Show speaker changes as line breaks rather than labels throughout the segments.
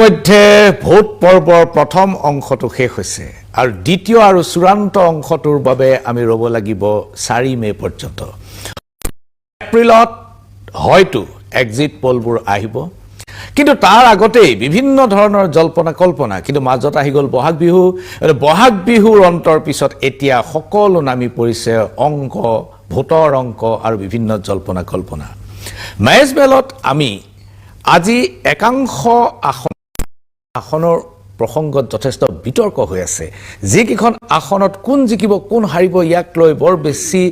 মধ্যে ভোট পৰ্বৰ প্ৰথম অংশটো শেষ হৈছে আৰু দ্বিতীয় আৰু চূড়ান্ত অংশটোৰ বাবে আমি ৰ'ব লাগিব 4 মে পৰ্যন্ত এপ্ৰিলত হয়তো এক্সিট পোলবোৰ আহিব কিন্তু তাৰ আগতেই বিভিন্ন ধৰণৰ জল্পনা কল্পনা কিন্তু মাজত আহি গ'ল বহাগ বিহুৰ অন্তৰ পিছত এতিয়া সকলো নামি পৰিছে অংক ভোটৰ অংক আৰু বিভিন্ন জল্পনা কল্পনা মেজবেলত আমি আজি একাংশ আসনৰ প্ৰসংগত যথেষ্ট বিতৰ্ক হৈ আছে যিকিখন আসনত কোন জিকিব কোন হাৰিব ইয়াক লৈ বৰ বেছি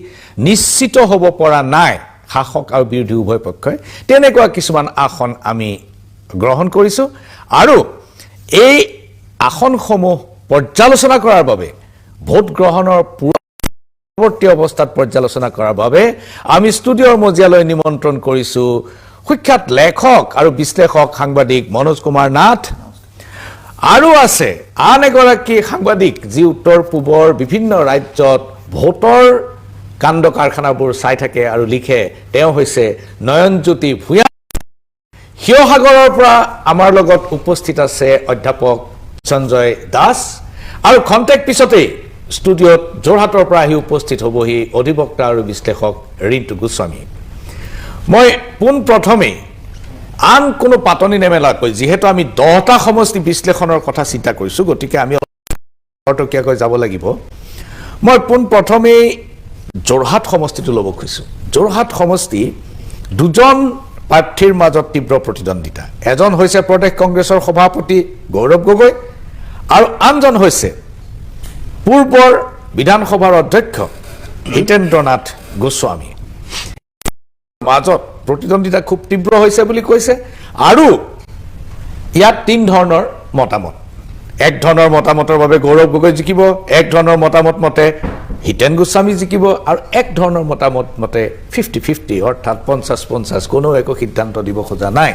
নিশ্চিত হ'ব পৰা নাই শাসক আৰু বিৰোধী উভয় পক্ষই তেনেকুৱা কিছুমান আসন আমি গ্ৰহণ কৰিছো আৰু এই আসনসমূহ পৰ্যালোচনা কৰাৰ বাবে ভোট গ্ৰহণৰ পূৰ্বৱৰ্তী অৱস্থাত পৰ্যালোচনা কৰাৰ বাবে আমি ষ্টুডিঅ'ৰ মজিয়ালৈ নিমন্ত্ৰণ কৰিছো সুখ্যাত লেখক আৰু বিশ্লেষক সাংবাদিক মনোজ কুমাৰ নাথ আৰু আছে আন এগৰাকী সাংবাদিক যি উত্তৰ পূবৰ বিভিন্ন ৰাজ্যত ভোটৰ কাণ্ড কাৰখানাবোৰ চাই থাকে আৰু লিখে তেওঁ হৈছে নয়নজ্যোতি ভূঞা শিৱসাগৰৰ পৰা আমাৰ লগত উপস্থিত আছে অধ্যাপক সঞ্জয় দাস আৰু খন্তেক পিছতেই ষ্টুডিঅ'ত যোৰহাটৰ পৰা আহি উপস্থিত হ'বহি অধিবক্তা আৰু বিশ্লেষক ৰিণ্টু গোস্বামী মই পোনপ্ৰথমে আন কোনো পাতনি নেমেলাকৈ যিহেতু আমি 10টা সমষ্টি বিশ্লেষণৰ কথা চিন্তা কৰিছো গতিকে আমি অটকীয়াকৈ যাব লাগিব মই পোনপ্ৰথমেই যোৰহাট সমষ্টিটো ল'ব খুজিছো যোৰহাট সমষ্টি দুজন প্ৰাৰ্থীৰ মাজত তীব্ৰ প্ৰতিদ্বন্দ্বিতা এজন হৈছে প্ৰদেশ কংগ্ৰেছৰ সভাপতি গৌৰৱ গগৈ আৰু আনজন হৈছে পূৰ্বৰ বিধানসভাৰ অধ্যক্ষ হিতেন্দ্ৰনাথ গোস্বামী মাজত প্ৰতিদ্বন্দ্বিতা খুব তীব্ৰ হৈছে বুলি কৈছে আৰু ইয়াত তিন ধৰণৰ মতামত এক ধৰণৰ মতামতৰ বাবে গৌৰৱ গগৈ জিকিব এক ধৰণৰ মতামত মতে হিতেন গোস্বামী জিকিব আৰু এক ধৰণৰ মতামত মতে 50-50 অৰ্থাৎ 50-50 কোনো একো সিদ্ধান্ত দিব খোজা নাই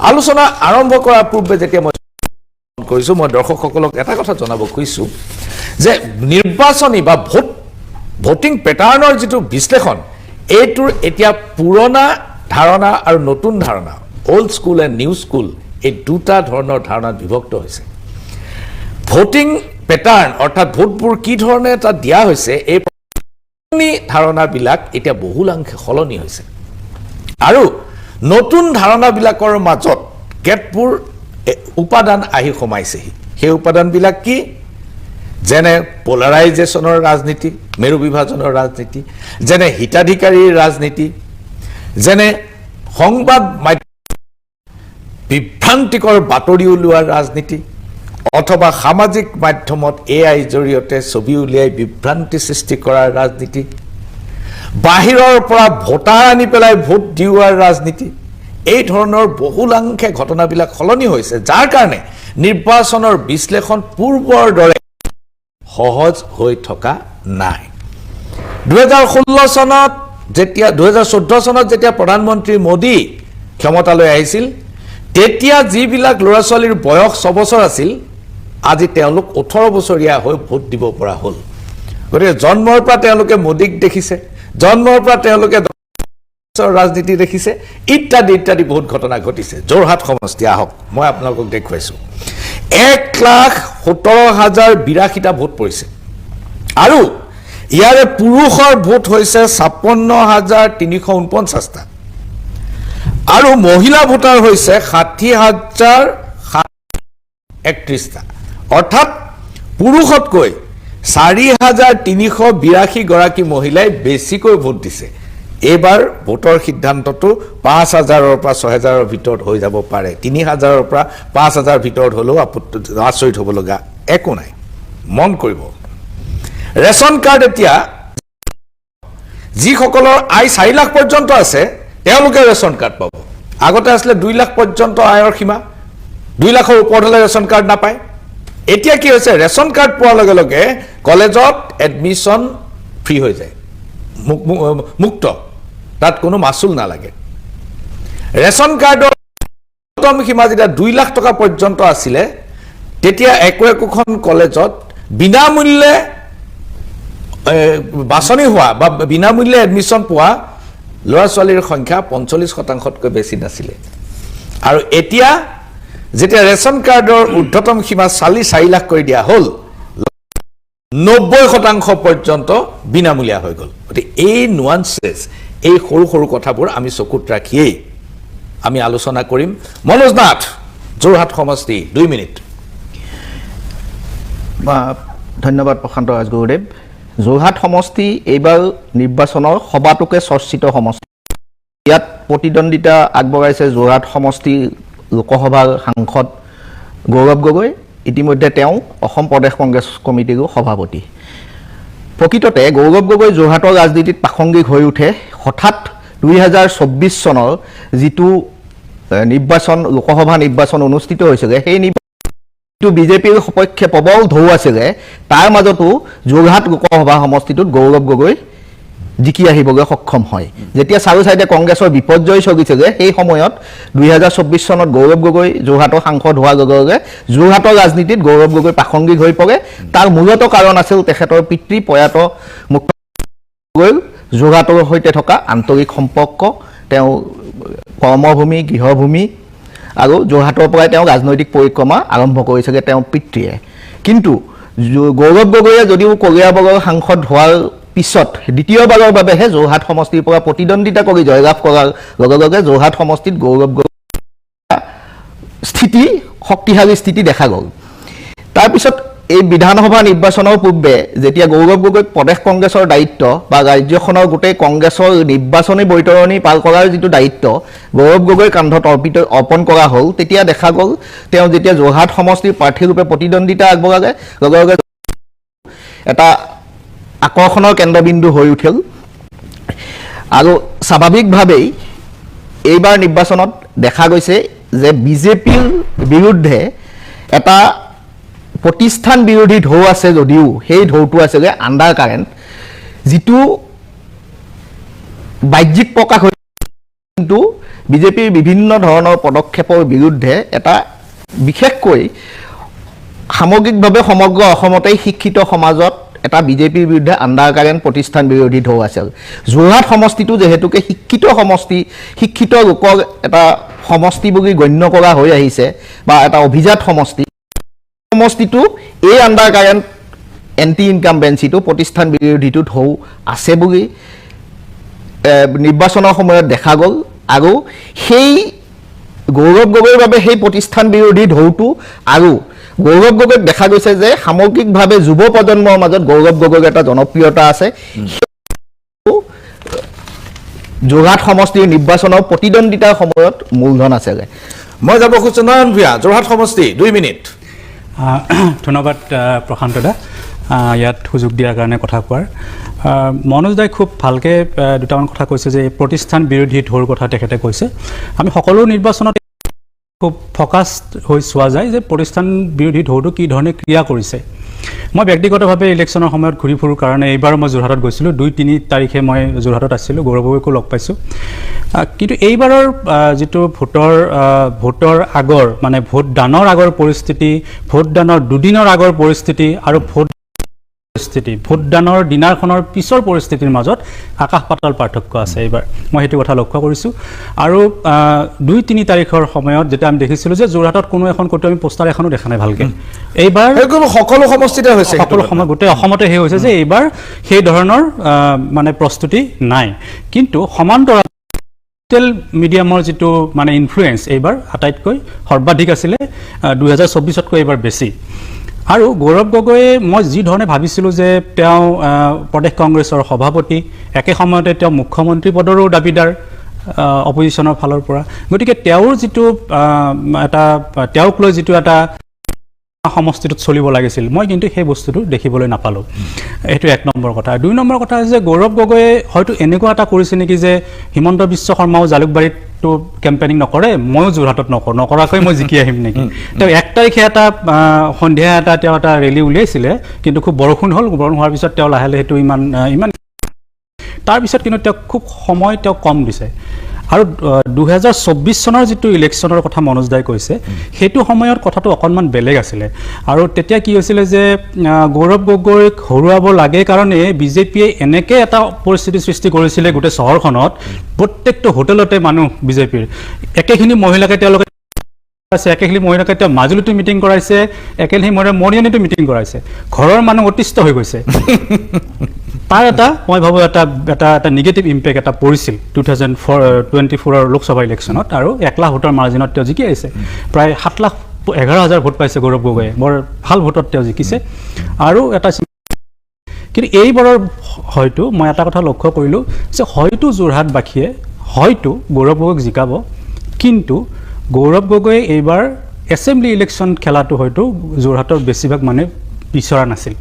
আলোচনা আৰম্ভ কৰাৰ পূৰ্বে যেতিয়া মই কৈছো মই দৰ্শকসকলক এটা কথা জনাব খুজিছো যে নিৰ্বাচনী বা ভোটিং প্যাটাৰ্নৰ যেটো বিশ্লেষণ এইটোৰ এতিয়া পুৰণা ধাৰণা আৰু নতুন ধাৰণা old school and new school এই দুটা ধৰণৰ ধাৰণাত বিভক্ত হৈছে ভোটিং প্যাটাৰ্ন অৰ্থাৎ ভোটবোৰ কি ধৰণে এটা দিয়া হৈছে এই ধাৰণাবিলাক এতিয়া বহুলাংশে সলনি হৈছে আৰু নতুন ধাৰণাবিলাকৰ মাজত কেতবোৰ উপাদান আহি সোমাইছেহি সেই উপাদানবিলাক কি যেনে পোলাৰাইজেশ্যনৰ ৰাজনীতি মেৰু বিভাজনৰ ৰাজনীতি যেনে হিতাধিকাৰীৰ ৰাজনীতি যেনে সংবাদ বিভ্ৰান্তিকৰ বাতৰি উলিওৱাৰ ৰাজনীতি অথবা সামাজিক মাধ্যমত এআই জৰিয়তে ছবি উলিয়াই বিভ্ৰান্তি সৃষ্টি কৰাৰ ৰাজনীতি বাহিৰৰ পৰা ভোটাৰ আনি পেলাই ভোট দিওৱাৰ ৰাজনীতি এই ধৰণৰ বহুলাংশে ঘটনাবিলাক সলনি হৈছে যাৰ কাৰণে নিৰ্বাচনৰ বিশ্লেষণ পূৰ্বৰ দৰে সহজ হৈ থকা নাই 2014 চনত যেতিয়া প্ৰধানমন্ত্ৰী মোদী ক্ষমতালৈ আহিছিল তেতিয়া যিবিলাক ল'ৰা ছোৱালীৰ বয়স 6 বছৰ আছিল আজি তেওঁলোক 18 বছৰীয়া হৈ ভোট দিব পৰা হ'ল গতিকে জন্মৰ পৰা তেওঁলোকে মোদীক দেখিছে জন্মৰ পৰা তেওঁলোকে ৰাজনীতি দেখিছে ইত্যাদি বহুত ঘটনা ঘটিছে যোৰহাট সমষ্টি আহক মই আপোনালোকক দেখুৱাইছো 1,17,082টা ভোট পৰিছে আৰু ইয়াৰে পুৰুষৰ ভোট হৈছে 56,349টা আৰু মহিলা ভোটাৰ হৈছে 60,031টা অৰ্থাৎ পুৰুষতকৈ 4,382 গৰাকী মহিলাই বেছিকৈ ভোট দিছে এবাৰ ভোটৰ সিদ্ধান্তটো 5,000ৰ পৰা 6,000ৰ ভিতৰত হৈ যাব পাৰে 3,000ৰ পৰা 5,000 ভিতৰত হলেও আচৰিত হ'ব লগা একো নাই মন কৰিব ৰেশন কাৰ্ড এতিয়া যিসকলৰ আয় 4 লাখ পৰ্যন্ত আছে তেওঁলোকে ৰেশন কাৰ্ড পাব আগতে আসলে 2 লাখ পৰ্যন্ত আয়ৰ সীমা 2 লাখৰ ওপৰত হলে ৰেশন কাৰ্ড নাপায় এতিয়া কি হৈছে ৰেশন কাৰ্ড পোৱাৰ লগে লগে কলেজত এডমিশন ফ্ৰী হৈ যায় মুক্ত তাত কোনো মাসুল নালাগে ৰেশন কাৰ্ডৰ প্ৰথম সীমা যেতিয়া 2 লাখ টকা পৰ্যন্ত আছিল তেতিয়া একোখন কলেজত বিনামূল্যে বাছনি হোৱা বা বিনামূল্যে এডমিশন পোৱা ল'ৰা ছোৱালীৰ সংখ্যা 45%তকৈ বেছি নাছিল আৰু এতিয়া যেতিয়া ৰেচন কাৰ্ডৰ ঊৰ্ধ্বতম সীমা 4 লাখ কৰি দিয়া হ'ল 90% পৰ্যন্ত বিনামূলীয়া হৈ গ'ল গতিকে এই নুৱান্সেছ এই সৰু সৰু কথাবোৰ আমি চকুত ৰাখিয়েই আমি আলোচনা কৰিম মনোজ নাথ যোৰহাট সমষ্টি 2 মিনিট
ধন্যবাদ প্ৰশান্ত ৰাজগুৰুদেৱ যোৰহাট সমষ্টি এইবাৰ নিৰ্বাচনৰ সবাতোকে চৰ্চিত সমষ্টি ইয়াত প্ৰতিদ্বন্দ্বিতা আগবঢ়াইছে যোৰহাট সমষ্টি লোকসভাৰ সাংসদ গৌৰৱ গগৈ ইতিমধ্যে তেওঁ অসম প্ৰদেশ কংগ্ৰেছ কমিটিৰো সভাপতি প্ৰকৃততে গৌৰৱ গগৈ যোৰহাটৰ ৰাজনীতিত প্ৰাসংগিক হৈ উঠে হঠাৎ 2024 চনৰ যিটো নিৰ্বাচন লোকসভা নিৰ্বাচন অনুষ্ঠিত হৈছিল সেই নিৰ্বাচনটো বিজেপিৰ সপক্ষে প্ৰবল ঢৌ আছিল তাৰ মাজতো যোৰহাট লোকসভা সমষ্টিটোত গৌৰৱ গগৈ জিকি আহিবগৈ সক্ষম হয় যেতিয়া চাৰু চাইডে কংগ্ৰেছৰ বিপৰ্যয় চলিছিল সেই সময়ত 2024 চনত গৌৰৱ গগৈ যোৰহাটৰ সাংসদ হোৱাৰ লগে লগে যোৰহাটৰ ৰাজনীতিত গৌৰৱ গগৈ প্ৰাসংগিক হৈ পৰে তাৰ মূলত কাৰণ আছিল তেখেতৰ পিতৃ প্ৰয়াত মুখ্যমন্ত্ৰী যোৰহাটৰ সৈতে থকা আন্তৰিক সম্পৰ্ক তেওঁ কৰ্মভূমি গৃহভূমি আৰু যোৰহাটৰ পৰাই তেওঁ ৰাজনৈতিক পৰিক্ৰমা আৰম্ভ কৰিছিল তেওঁ পিতৃয়ে কিন্তু গৌৰৱ গগৈয়ে যদিও কলিয়াবৰৰ সাংসদ হোৱাৰ পিছত দ্বিতীয়বাৰৰ বাবেহে যোৰহাট সমষ্টিৰ পৰা প্ৰতিদ্বন্দ্বিতা কৰি জয়লাভ কৰাৰ লগে লগে যোৰহাট সমষ্টিত গৌৰৱ গগৈ স্থিতি শক্তিশালী স্থিতি দেখা গ'ল তাৰপিছত এই বিধানসভা নিৰ্বাচনৰ পূৰ্বে যেতিয়া গৌৰৱ গগৈক প্ৰদেশ কংগ্ৰেছৰ দায়িত্ব বা ৰাজ্যখনৰ গোটেই কংগ্ৰেছৰ নিৰ্বাচনী বৈতৰণি পাল কৰাৰ যিটো দায়িত্ব গৌৰৱ গগৈৰ কান্ধত অৰ্পণ কৰা হ'ল তেতিয়া দেখা গ'ল তেওঁ যেতিয়া যোৰহাট সমষ্টিৰ প্ৰাৰ্থীৰূপে প্ৰতিদ্বন্দ্বিতা আগবঢ়ালে লগে লগে এটা আকৰ্ষণৰ কেন্দ্ৰবিন্দু হৈ উঠিল আৰু স্বাভাৱিকভাৱেই এইবাৰ নিৰ্বাচনত দেখা গৈছে যে বিজেপিৰ বিৰুদ্ধে এটা প্ৰতিষ্ঠান বিৰোধী ঢৌ আছে যদিও সেই ঢৌটো আছিলে আণ্ডাৰ কাৰেণ্ট যিটো বাহ্যিক প্ৰকাশ হৈ কিন্তু বিজেপিৰ বিভিন্ন ধৰণৰ পদক্ষেপৰ বিৰুদ্ধে এটা বিশেষকৈ সামগ্ৰিকভাৱে সমগ্ৰ অসমতেই শিক্ষিত সমাজত এটা বিজেপিৰ বিৰুদ্ধে আণ্ডাৰ কাৰেণ্ট প্ৰতিষ্ঠান বিৰোধী ঢৌ আছিল যোৰহাট সমষ্টিটো যেহেতুকে শিক্ষিত সমষ্টি শিক্ষিত লোকৰ এটা সমষ্টি বুলি গণ্য কৰা হৈ আহিছে বা এটা অভিজাত সমষ্টিটো এই আণ্ডাৰ কাৰেণ্ট এণ্টি ইনকামবেঞ্চিটো প্ৰতিষ্ঠান বিৰোধীটো ঢৌ আছে বুলি নিৰ্বাচনৰ সময়ত দেখা গ'ল আৰু সেই গৌৰৱ গগৈৰ বাবে সেই প্ৰতিষ্ঠান বিৰোধী ঢৌটো আৰু গৌৰৱ গগৈক দেখা গৈছে যে সামগ্ৰিকভাৱে যুৱ প্ৰজন্মৰ মাজত গৌৰৱ গগৈৰ এটা জনপ্ৰিয়তা আছে যোৰহাট সমষ্টিৰ নিৰ্বাচনৰ প্ৰতিদ্বন্দ্বিতাৰ সময়ত মূলধন আছে
মই যাব খুজিছোঁ নয়ন ভূঞা যোৰহাট সমষ্টি 2 মিনিট
ধন্যবাদ প্ৰশান্ত দা ইয়াত সুযোগ দিয়াৰ কাৰণে কথা কোৱাৰ মনোজ দাই খুব ভালকৈ দুটামান কথা কৈছে যে প্ৰতিষ্ঠান বিৰোধী ঢৌৰ কথা তেখেতে কৈছে আমি সকলো নিৰ্বাচনত খুব ফ'কাছড হৈ চোৱা যায় যে প্ৰতিষ্ঠান বিৰোধী ঢৌটো কি ধৰণে ক্ৰিয়া কৰিছে মই ব্যক্তিগতভাৱে ইলেকশ্যনৰ সময়ত ঘূৰি ফুৰোঁ কাৰণে এইবাৰ মই যোৰহাটত গৈছিলোঁ 2-3 তাৰিখে মই যোৰহাটত আছিলোঁ গৌৰৱ গগৈকো লগ পাইছোঁ কিন্তু এইবাৰৰ যিটো ভোটৰ আগৰ মানে ভোটদানৰ আগৰ পৰিস্থিতি ভোটদানৰ দুদিনৰ আগৰ পৰিস্থিতি আৰু ভোটদানৰ দিনাৰখনৰ পিছৰ পৰিস্থিতিৰ মাজত আকাশ পাতাল পাৰ্থক্য আছে এইবাৰ মই সেইটো কথা লক্ষ্য কৰিছোঁ আৰু 2-3 তাৰিখৰ সময়ত যেতিয়া আমি দেখিছিলোঁ যে যোৰহাটত কোনো এখন ক'তো আমি পোষ্টাৰ এখনো দেখা নাই ভালকৈ এইবাৰ
সকলো সমষ্টিতে হৈছে
সকলো সময় গোটেই অসমতে সেই হৈছে যে এইবাৰ সেই ধৰণৰ মানে প্ৰস্তুতি নাই কিন্তু সমান্তৰাল ডিজিটেল মিডিয়ামৰ যিটো মানে ইনফ্লুৱেঞ্চ এইবাৰ আটাইতকৈ সৰ্বাধিক আছিলে 2024তকৈ এইবাৰ বেছি আৰু গৌৰৱ গগৈয়ে মই যি ধৰণে ভাবিছিলোঁ যে তেওঁ প্ৰদেশ কংগ্ৰেছৰ সভাপতি একে সময়তে তেওঁ মুখ্যমন্ত্ৰী পদৰো দাবীদাৰ অপজিশ্যনৰ ফালৰ পৰা গতিকে তেওঁৰ যিটো তেওঁক লৈ যিটো এটা সমষ্টিটোত চলিব লাগিছিল মই কিন্তু সেই বস্তুটো দেখিবলৈ নাপালোঁ এইটো 1 নম্বৰ কথা 2 নম্বৰ কথা যে গৌৰৱ গগৈয়ে হয়তো এনেকুৱা এটা কৰিছে নেকি যে হিমন্ত বিশ্ব শৰ্মাও জালুকবাৰীতো কেম্পেইনিং নকৰে ময়ো যোৰহাটত নকৰাকৈ মই জিকি আহিম নেকি তেওঁ 1 তাৰিখে এটা সন্ধিয়া তেওঁ এটা ৰেলী উলিয়াইছিলে কিন্তু খুব বৰষুণ হ'ল বৰষুণ হোৱাৰ পিছত তেওঁ লাহে লাহে সেইটো ইমান তাৰপিছত কিন্তু তেওঁ খুব সময় তেওঁ কম দিছে আৰু 2024 চনৰ যিটো ইলেকশ্যনৰ কথা মনোজ দাই কৈছে সেইটো সময়ত কথাটো অকণমান বেলেগ আছিলে আৰু তেতিয়া কি হৈছিলে যে গৌৰৱ গগৈক হৰুৱাব লাগে কাৰণে বিজেপিয়ে এনেকৈ এটা পৰিস্থিতি সৃষ্টি কৰিছিলে গোটেই চহৰখনত প্ৰত্যেকটো হোটেলতে মানুহ বিজেপিৰ একেখিনি মহিলাকে তেওঁলোকে একেখিনি মহিলাকে তেওঁ মাজুলীতো মিটিং কৰাইছে, একেখিনি মহিলা মৰিয়নিতো মিটিং কৰাইছে, ঘৰৰ মানুহ অতিষ্ঠ হৈ গৈছে। তাৰ এটা মই ভাবোঁ এটা নিগেটিভ ইম্পেক্ট এটা পৰিছিল 2024 লোকসভা ইলেকশ্যনত, আৰু 1 লাখ ভোটৰ মাৰ্জিনত তেওঁ জিকি আহিছে। প্ৰায় 7,11,000 ভোট পাইছে গৌৰৱ গগৈয়ে, বৰ ভাল ভোটত তেওঁ জিকিছে। আৰু এটা কিন্তু এইবাৰৰ হয়তো মই এটা কথা লক্ষ্য কৰিলোঁ যে হয়তো যোৰহাটবাসীয়ে হয়তো গৌৰৱ গগৈক জিকাব, কিন্তু গৌৰৱ গগৈয়ে এইবাৰ এছেম্বলি ইলেকশ্যন খেলাটো হয়তো যোৰহাটৰ বেছিভাগ মানুহে বিচৰা নাছিল।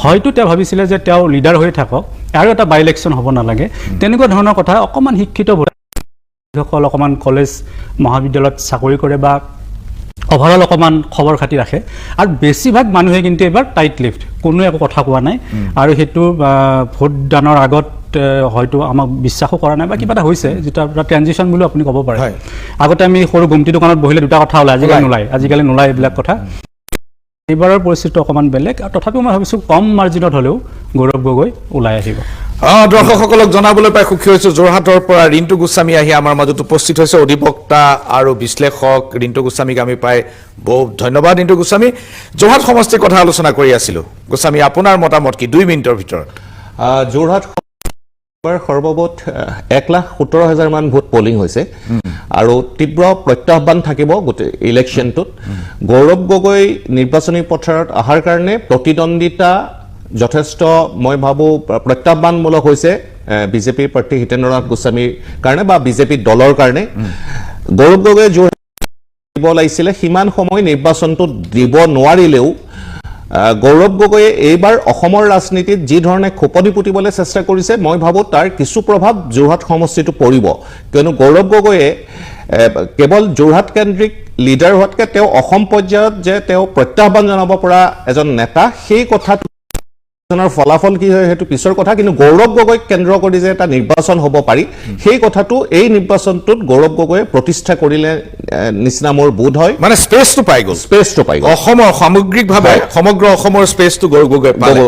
হয়তো তেওঁ ভাবিছিলে যে তেওঁ লিডাৰ হৈ থাকক আৰু এটা বাই ইলেকশ্যন হ'ব নালাগে, তেনেকুৱা ধৰণৰ কথা। অকণমান শিক্ষিত ভোটাৰসকল অকণমান কলেজ মহাবিদ্যালয়ত চাকৰি কৰে বা অভাৰঅল অকণমান খবৰ খাতি ৰাখে, আৰু বেছিভাগ মানুহে কিন্তু এইবাৰ টাইট লিফ্ট, কোনো একো কথা কোৱা নাই। আৰু সেইটো ভোটদানৰ আগত হয়তো আমাক বিশ্বাসো কৰা নাই বা কিবা এটা হৈছে, যিটো আপোনাৰ ট্ৰেনজিশ্যন বুলিও আপুনি ক'ব পাৰে। আগতে আমি সৰু ঘুমটি দোকানত বহিলে দুটা কথা ওলায়, আজিকালি নোলায় এইবিলাক কথা। এইবাৰৰ পৰিস্থিতিটো অকণমান বেলেগ, আৰু তথাপিও মই ভাবিছোঁ কম মাৰ্জিনত হ'লেও গৌৰৱ গগৈ ওলাই আহিব।
দৰ্শকসকলক জনাবলৈ পাই সুখী হৈছোঁ, যোৰহাটৰ পৰা ৰিণ্টু গোস্বামী আহি আমাৰ মাজত উপস্থিত হৈছে, অধিবক্তা আৰু বিশ্লেষক ৰিণ্টু গোস্বামীক আমি পাই বহুত ধন্যবাদ। ৰিণ্টু গোস্বামী, যোৰহাট সমষ্টিৰ কথা আলোচনা কৰি আছিলোঁ। গোস্বামী, আপোনাৰ মতামত কি 2 মিনিটৰ ভিতৰত?
যোৰহাট সৰ্বমুঠ 1,17,000 মান ভোট পলিং হৈছে, আৰু তীব্ৰ প্ৰত্যাহ্বান থাকিব গোটেই ইলেকশ্যনটোত। গৌৰৱ গগৈ নিৰ্বাচনী পথাৰত অহাৰ কাৰণে প্ৰতিদ্বন্দ্বিতা যথেষ্ট মই ভাবোঁ প্ৰত্যাহ্বানমূলক হৈছে বিজেপিৰ প্ৰাৰ্থী হিতেন্দ্ৰনাথ গোস্বামীৰ কাৰণে বা বিজেপি দলৰ কাৰণে। গৌৰৱ গগৈয়ে যোৰহাট দিব লাগিছিলে, সিমান সময় নিৰ্বাচনটোত দিব নোৱাৰিলেও গৌৰৱ গগৈয়ে এইবাৰ অসমৰ ৰাজনীতিত যি ধৰণে খোপনি পুতিবলৈ চেষ্টা কৰিছে, মই ভাবোঁ তাৰ কিছু প্ৰভাৱ যোৰহাট সমষ্টিটো পৰিব। কিয়নো গৌৰৱ গগৈয়ে কেৱল যোৰহাট কেন্দ্ৰিক লিডাৰ হোৱাতকৈ তেওঁ অসম পৰ্যায়ত যে তেওঁ প্ৰত্যাহ্বান জনাব পৰা এজন নেতা, সেই কথাটো ফলাফল কি হয় সেইটো পিছৰ কথা। কিন্তু গৌৰৱ গগৈক কেন্দ্ৰ কৰি যে এটা নিৰ্বাচন হ'ব পাৰি, সেই কথাটো এই নিৰ্বাচনটোত গৌৰৱ গগৈয়ে প্ৰতিষ্ঠা কৰিলে নিচিনা মোৰ বোধ হয়।
মানে স্পেচটো পাই গ'ল, অসমৰ সামগ্ৰিকভাৱে সমগ্ৰ অসমৰ স্পেচটো গৌৰৱ গগৈ পালে।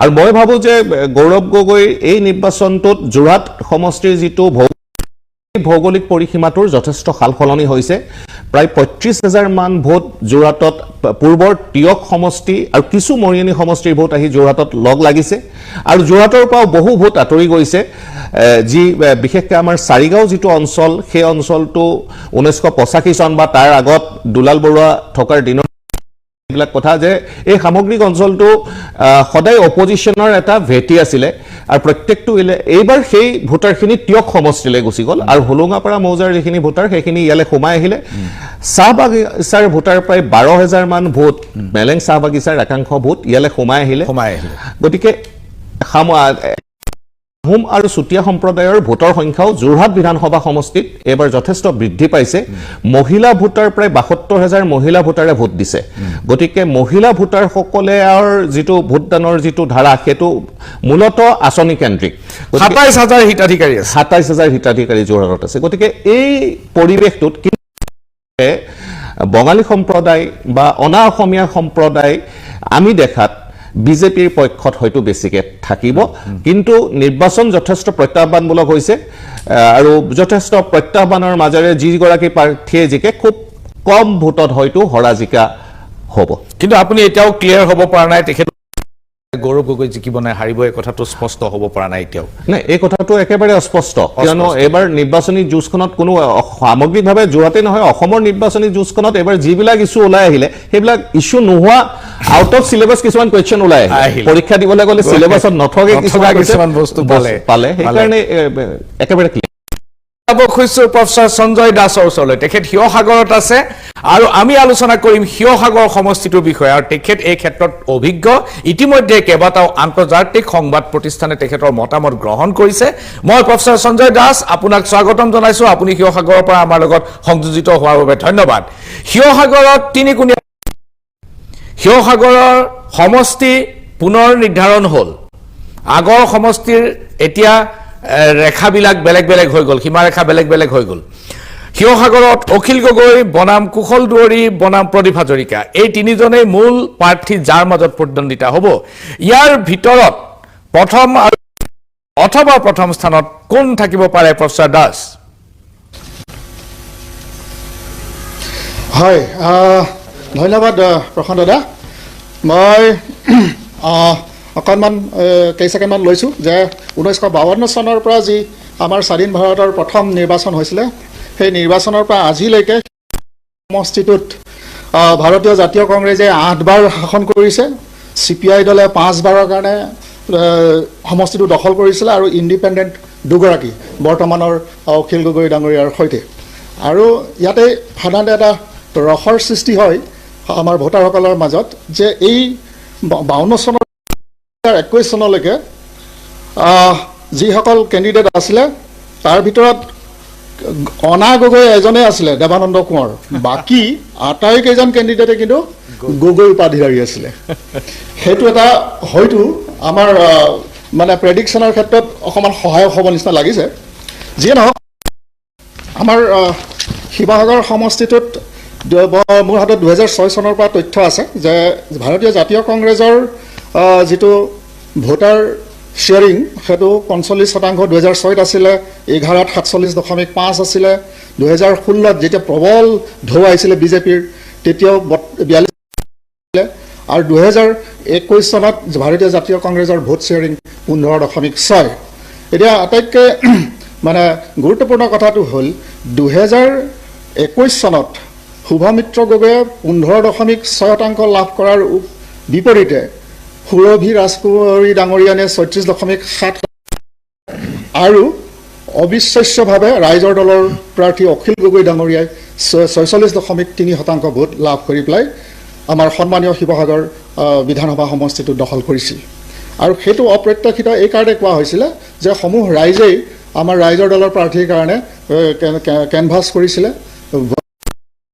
আৰু মই ভাবোঁ যে গৌৰৱ গগৈৰ এই নিৰ্বাচনটোত যোৰহাট সমষ্টিৰ যিটো ভৌগোলিক পৰিসীমাটোৰ যথেষ্ট সাল সলনি হৈছে। প্ৰায় 35,000 মান ভোট যোৰহাটত পূৰ্বৰ তিয়ক সমষ্টি আৰু কিছু মৰিয়নি সমষ্টিৰ ভোট আহি যোৰহাটত লগ লাগিছে, আৰু যোৰহাটৰ পৰাও বহু ভোট আঁতৰি গৈছে, যি বিশেষকৈ আমাৰ চাৰিগাঁও যিটো অঞ্চল, সেই অঞ্চলটো 1985 চন বা তাৰ আগত দুলাল বৰুৱা থকাৰ দিনত এইবিলাক কথা যে এই সামগ্ৰিক অঞ্চলটো সদায় অপজিশ্যনৰ এটা ভেটি আছিলে, আৰু প্ৰত্যেকটো এইবাৰ সেই ভোটাৰখিনি তিয়ক সমষ্টিলৈ গুচি গ'ল, আৰু হোলোঙাপাৰা মৌজাৰ যিখিনি ভোটাৰ সেইখিনি ইয়ালৈ সোমাই আহিলে। চাহ বাগিচাৰ ভোটাৰ প্ৰায় 12,000 মান ভোট, মেলেং চাহ বাগিচাৰ একাংশ ভোট ইয়ালৈ সোমাই আহিলে। গতিকে আহোম আৰু চুতীয়া সম্প্ৰদায়ৰ ভোটৰ সংখ্যাও যোৰহাট বিধানসভা সমষ্টিত এইবাৰ যথেষ্ট বৃদ্ধি পাইছে। মহিলা ভোটাৰ প্ৰায় 72,000 মহিলা ভোটাৰে ভোট দিছে। গতিকে মহিলা ভোটাৰসকলে যিটো ভোটদানৰ যিটো ধাৰা, সেইটো মূলতঃ আঁচনি কেন্দ্ৰিক।
27,000 হিতাধিকাৰী আছে,
27,000 হিতাধিকাৰী যোৰহাটত আছে। গতিকে এই পৰিৱেশটোত বঙালী সম্প্ৰদায় বা অনা অসমীয়া সম্প্ৰদায় আমি দেখাত বিজেপিৰ পক্ষত হয়তো বেছিকৈ থাকিব, কিন্তু নিৰ্বাচন যথেষ্ট প্ৰত্যাহ্বানমূলক হৈছে, আৰু যথেষ্ট প্ৰত্যাহ্বানৰ মাজেৰে যিগৰাকী প্ৰাৰ্থীয়ে জিকে খুব কম ভোটত হয়তো হৰা জিকা হ'ব।
কিন্তু আপুনি এতিয়াও ক্লিয়াৰ হ'ব পৰা নাই তেখেত গৌৰৱ গগৈ জিকিব নাই হাৰিব, এই কথাটো স্পষ্ট হ'ব পৰা নাই এতিয়াও?
নাই, এই কথাটো একেবাৰে অস্পষ্ট, কিয়নো এইবাৰ নিৰ্বাচনী যুঁজখনত কোনো সামগ্ৰিকভাৱে যোৰহাটেই নহয়, অসমৰ নিৰ্বাচনী যুঁজখনত এইবাৰ যিবিলাক ইছ্যু ওলাই আহিলে, সেইবিলাক ইছ্যু নোহোৱা আউট অফ চিলেবাছ কিছুমান কুৱেশ্যন ওলাই আহিলে। পৰীক্ষা দিবলৈ গ'লে চিলেবাছত নথকা কিছুমান বস্তু পালে, সেইকাৰণে একেবাৰে ক্লিয়াৰ।
প্ৰফেচৰ সঞ্জয় দাসৰ ওচৰলৈ, তেখেত শিৱসাগৰত আছে, আৰু আমি আলোচনা কৰিম শিৱসাগৰ সমষ্টিটোৰ বিষয়ে, আৰু তেখেত এই ক্ষেত্ৰত অভিজ্ঞ। ইতিমধ্যে কেইবাটাও আন্তৰ্জাতিক সংবাদ প্ৰতিষ্ঠানে তেখেতৰ মতামত গ্ৰহণ কৰিছে। মই প্ৰফেচৰ সঞ্জয় দাস আপোনাক স্বাগতম জনাইছোঁ, আপুনি শিৱসাগৰৰ পৰা আমাৰ লগত সংযোজিত হোৱাৰ বাবে ধন্যবাদ। শিৱসাগৰত তিনিকোণীয়া শিৱসাগৰৰ সমষ্টি পুনৰ নিৰ্ধাৰণ হ'ল। আগৰ সমষ্টিৰ এতিয়া ৰেখাবিলাক বেলেগ বেলেগ হৈ গ'ল, সীমাৰেখা বেলেগ বেলেগ হৈ গ'ল। শিৱসাগৰত অখিল গগৈ বনাম কুশল দুৱৰী বনাম প্ৰদীপ হাজৰিকা, এই তিনিজনেই মূল প্ৰাৰ্থী যাৰ মাজত প্ৰতিদ্বন্দ্বিতা হ'ব। ইয়াৰ ভিতৰত প্ৰথম স্থানত কোন থাকিব পাৰে প্ৰফেচৰ দাস?
হয় ধন্যবাদ প্ৰশান্ত দাদা মই অকণমান কেইছেকেণ্ডমান লৈছোঁ যে 1952 চনৰ পৰা যি আমাৰ স্বাধীন ভাৰতৰ প্ৰথম নিৰ্বাচন হৈছিলে সেই নিৰ্বাচনৰ পৰা আজিলৈকে সমষ্টিটোত ভাৰতীয় জাতীয় কংগ্ৰেছে 8 বাৰ শাসন কৰিছে CPI দলে 5 বাৰৰ কাৰণে সমষ্টিটো দখল কৰিছিলে আৰু ইণ্ডিপেণ্ডেণ্ট দুগৰাকী বৰ্তমানৰ অখিল গগৈ ডাঙৰীয়াৰ সৈতে আৰু ইয়াতে সাধাৰণতে এটা ৰসৰ সৃষ্টি হয় আমাৰ ভোটাৰসকলৰ মাজত যে এই 52 চনৰ 21 চনলৈকে যিসকল কেণ্ডিডেট আছিলে তাৰ ভিতৰত অনা গগৈ এজনে আছিলে দেৱানন্দ কোঁৱৰ বাকী আটাইকেইজন কেণ্ডিডেটে কিন্তু গগৈ উপাধিধাৰী আছিলে সেইটো এটা হয়তো আমাৰ মানে প্ৰেডিকশ্যনৰ ক্ষেত্ৰত অকণমান সহায়ক হ'ব নিচিনা লাগিছে যিয়ে নহওক আমাৰ শিৱসাগৰ সমষ্টিটোত মোৰ হাতত 2006 চনৰ পৰা তথ্য আছে যে ভাৰতীয় জাতীয় কংগ্ৰেছৰ যিটো ভোটাৰ শ্বেয়াৰিং সেইটো 45% 2006ত আছিলে 11ত 47.5 আছিলে 2016ত যেতিয়া প্ৰবল ঢৌ আহিছিলে বিজেপিৰ তেতিয়াও 42 আৰু 2021 চনত ভাৰতীয় জাতীয় কংগ্ৰেছৰ ভোট শ্বেয়াৰিং 15.6 এতিয়া আটাইতকৈ মানে গুৰুত্বপূৰ্ণ কথাটো হ'ল 2021 চনত শুভমিত্ৰ গগৈয়ে 15.6% লাভ কৰাৰ বিপৰীতে সুৰভি ৰাজকুমাৰী ডাঙৰীয়ানে 36.7 আৰু অবিশ্বাস্যভাৱে ৰাইজৰ দলৰ প্ৰাৰ্থী অখিল গগৈ ডাঙৰীয়াই 46.3% ভোট লাভ কৰি পেলাই আমাৰ সন্মানীয় শিৱসাগৰ বিধানসভা সমষ্টিটো দখল কৰিছিল আৰু সেইটো অপ্ৰত্যাশিত এই কাৰণে কোৱা হৈছিলে যে সমূহ ৰাইজেই আমাৰ ৰাইজৰ দলৰ প্ৰাৰ্থীৰ কাৰণে কেনভাছ কৰিছিলে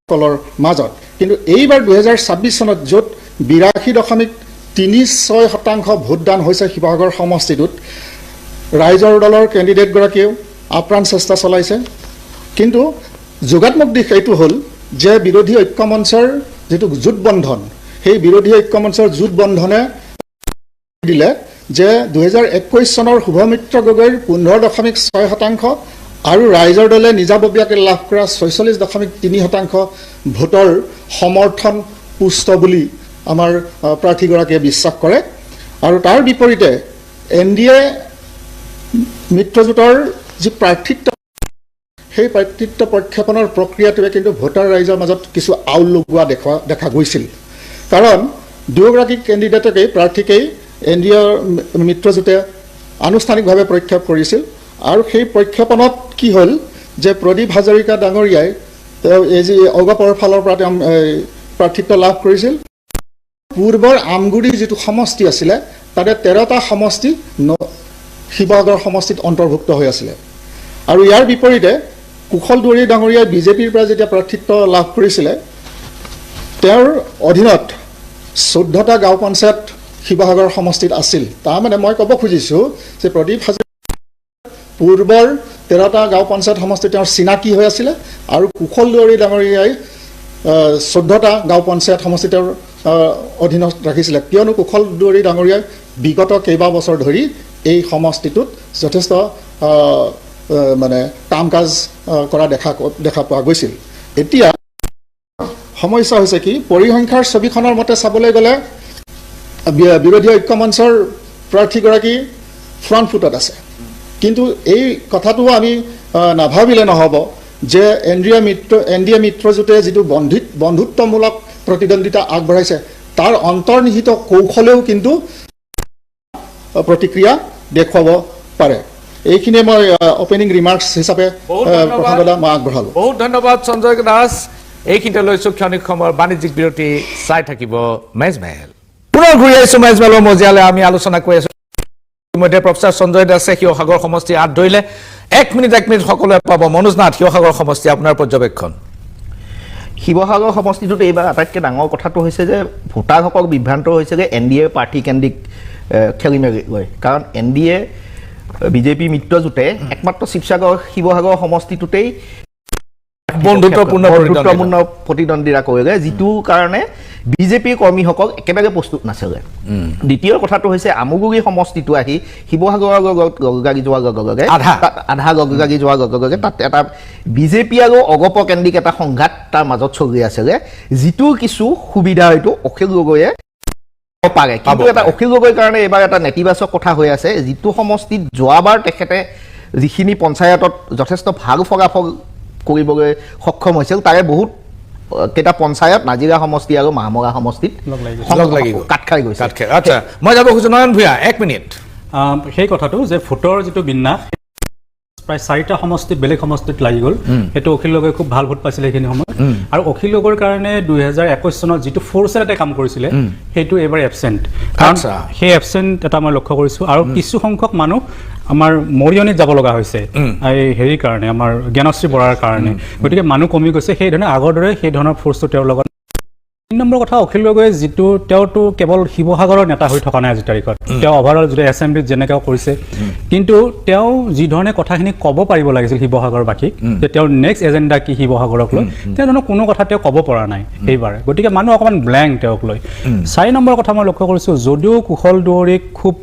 কলৰ মাজত কিন্তু এইবাৰ 2026 চনত য'ত 82.36% ভোটদান হৈছে শিৱসাগৰ সমষ্টিটোত ৰাইজৰ দলৰ কেণ্ডিডেটগৰাকীয়েও আপ্ৰাণ চেষ্টা চলাইছে কিন্তু যোগাত্মক দিশ এইটো হ'ল যে বিৰোধী ঐক্যমঞ্চৰ যিটো জোটবন্ধন সেই বিৰোধী ঐক্যমঞ্চৰ জোটবন্ধনে দিলে যে 2021 চনৰ শুভমিত্ৰ গগৈৰ 15.6% আৰু ৰাইজৰ দলে নিজাববীয়াকৈ লাভ কৰা 46.3% ভোটৰ সমৰ্থন পুষ্ট বুলি আমাৰ প্ৰাৰ্থীগৰাকীয়ে বিশ্বাস কৰে আৰু তাৰ বিপৰীতে NDA মিত্ৰজোঁটৰ যি প্ৰাৰ্থিত্ব সেই প্ৰাৰ্থিত্ব প্ৰক্ষেপণৰ প্ৰক্ৰিয়াটোৱে কিন্তু ভোটাৰ ৰাইজৰ মাজত কিছু আউল লগোৱা দেখা গৈছিল কাৰণ দুয়োগৰাকী কেণ্ডিডেটকেই প্ৰাৰ্থীকেই NDA মিত্ৰজোঁটে আনুষ্ঠানিকভাৱে প্ৰক্ষেপ কৰিছিল আৰু সেই প্ৰক্ষেপণত কি হ'ল যে প্ৰদীপ হাজৰিকা ডাঙৰীয়াই এই যি অগপৰ ফালৰ পৰা তেওঁ প্ৰাৰ্থিত্ব লাভ কৰিছিল পূৰ্বৰ আমগুৰি যিটো সমষ্টি আছিলে তাতে 13টা সমষ্টি শিৱসাগৰ সমষ্টিত অন্তৰ্ভুক্ত হৈ আছিলে আৰু ইয়াৰ বিপৰীতে কুশল দুৱৰী ডাঙৰীয়াই বিজেপিৰ পৰা যেতিয়া প্ৰাৰ্থিত্ব লাভ কৰিছিলে তেওঁৰ অধীনত 14টা গাঁও পঞ্চায়ত শিৱসাগৰ সমষ্টিত আছিল তাৰমানে মই ক'ব খুজিছোঁ যে প্ৰদীপ পূৰ্বৰ 13টা গাঁও পঞ্চায়ত সমষ্টি তেওঁৰ চিনাকি হৈ আছিলে আৰু কুশল দুৱৰী ডাঙৰীয়াই 14টা গাঁও পঞ্চায়ত সমষ্টি তেওঁৰ অধীনত ৰাখিছিলে কিয়নো কুশল দুৱৰী ডাঙৰীয়াই বিগত কেইবা বছৰ ধৰি এই সমষ্টিটোত যথেষ্ট মানে কাম কাজ কৰা দেখা পোৱা গৈছিল এতিয়া সমস্যা হৈছে কি পৰিসংখ্যাৰ ছবিখনৰ মতে চাবলৈ গ'লে বিৰোধী ঐক্যমঞ্চৰ প্ৰাৰ্থীগৰাকী ফ্ৰণ্ট ফুটত আছে কিন্তু এই কথাটো আমি নাভাবিলে নহ'ব যে NDA মিত্ৰজোঁটে যিটো বন্ধুত্বমূলক প্ৰতিদ্বন্দ্বিতা আগবঢ়াইছে তাৰ অন্তৰ্নিহিত কৌশলেও কিন্তু প্ৰতিক্ৰিয়া দেখুৱাব পাৰে এইখিনিয়ে মই অপেনিং ৰিমাৰ্কছ হিচাপে প্ৰসংগতা মই আগবঢ়ালোঁ
বহুত ধন্যবাদ সঞ্জয় দাস এইখিনিতে লৈছোঁ ক্ষণিক সময়ৰ বাণিজ্যিক বিৰতি চাই থাকিব মেজমেল পুনৰ ঘূৰি আহিছোঁ মেজমেলৰ মজিয়ালৈ আমি আলোচনা কৰি আছোঁ ইতিমধ্যে প্ৰফেচাৰ সঞ্জয় দাসে শিৱসাগৰ সমষ্টি আঁত ধৰিলে 1 মিনিট সকলোৱে পাব মনোজ নাথ শিৱসাগৰ সমষ্টি আপোনাৰ পৰ্যবেক্ষণ
শিৱসাগৰ সমষ্টিটোত এইবাৰ আটাইতকৈ ডাঙৰ কথাটো হৈছে যে ভোটাৰসকল বিভ্ৰান্ত হৈছে যে NDA প্ৰাৰ্থী কেন্দ্ৰিক খেলি মেলি গৈ কাৰণ NDA বিজেপি মিত্ৰজোঁটে একমাত্ৰ শিৱসাগৰ সমষ্টিটোতেই
বন্ধুত্বপূৰ্ণ
প্ৰতিদ্বন্দ্বিতা কৰিলে, যিটো কাৰণে বিজেপিৰ কৰ্মীসকল একেবাৰে প্ৰস্তুত নাছিলে। দ্বিতীয় কথাটো হৈছে আমগুৰি সমষ্টিটো আহি শিৱসাগৰৰ লগত গগগাগি যোৱাৰ লগে লগে আধা গগগাগি যোৱাৰ লগে লগে তাত এটা বিজেপি আৰু অগপ কেন্দ্ৰিক এটা সংঘাত তাৰ মাজত চলি আছিলে, যিটো কিছু সুবিধা হয়তো অখিল গগৈয়ে পাৰে। কিন্তু এটা অখিল গগৈৰ কাৰণে এইবাৰ এটা নেতিবাচক কথা হৈ আছে, যিটো সমষ্টিত যোৱাবাৰ তেখেতে যিখিনি পঞ্চায়তত যথেষ্ট ভাল ফলাফল কৰিবলৈ সক্ষম হৈছিল, তাৰে বহুত কেইটা পঞ্চায়ত নাজিৰা সমষ্টি আৰু মাহমৰা সমষ্টিত কাট খাই গৈছে।
আচ্ছা, মই যাব খুজিছোঁ নয়ন ভূঞা, 1 মিনিট।
সেই কথাটো যে ভোটৰ যিটো বিন্যাস প্ৰায় 4টা সমষ্টিত বেলেগ সমষ্টিত লাগি গ'ল, সেইটো অখিল গগৈ খুব ভাল ভোট পাইছিলে সেইখিনি সময়ত। আৰু অখিল গগৈৰ কাৰণে 2021 চনত যিটো ফ'ৰ্চেল এটা কাম কৰিছিলে সেইটো এইবাৰ এবচেণ্ট। কাৰণ সেই এবচেণ্ট এটা মই লক্ষ্য কৰিছোঁ। আৰু কিছু সংখ্যক মানুহ আমাৰ মৰিয়নিত যাব লগা হৈছে এই হেৰিৰ কাৰণে, আমাৰ জ্ঞানশ্ৰী বৰাৰ কাৰণে। গতিকে মানুহ কমি গৈছে, সেই ধৰণে আগৰ দৰে সেই ধৰণৰ ফ'ৰ্চটো তেওঁৰ লগত। 3 নম্বৰ কথা, অখিল গগৈয়ে যিটো তেওঁতো কেৱল শিৱসাগৰৰ নেতা হৈ থকা নাই আজিৰ তাৰিখত, তেওঁ অভাৰঅল যদি এছেম্বলিত যেনেকৈ কৰিছে, কিন্তু তেওঁ যি ধৰণে কথাখিনি ক'ব পাৰিব লাগিছিল শিৱসাগৰবাসীক যে তেওঁৰ নেক্সট এজেণ্ডা কি শিৱসাগৰক লৈ, তেনেধৰণৰ কোনো কথা তেওঁ ক'ব পৰা নাই এইবাৰ। গতিকে মানুহ অকণমান ব্লেংক তেওঁক লৈ। 4 নম্বৰ কথা মই লক্ষ্য কৰিছোঁ, যদিও কুশল দুৱৰীক খুব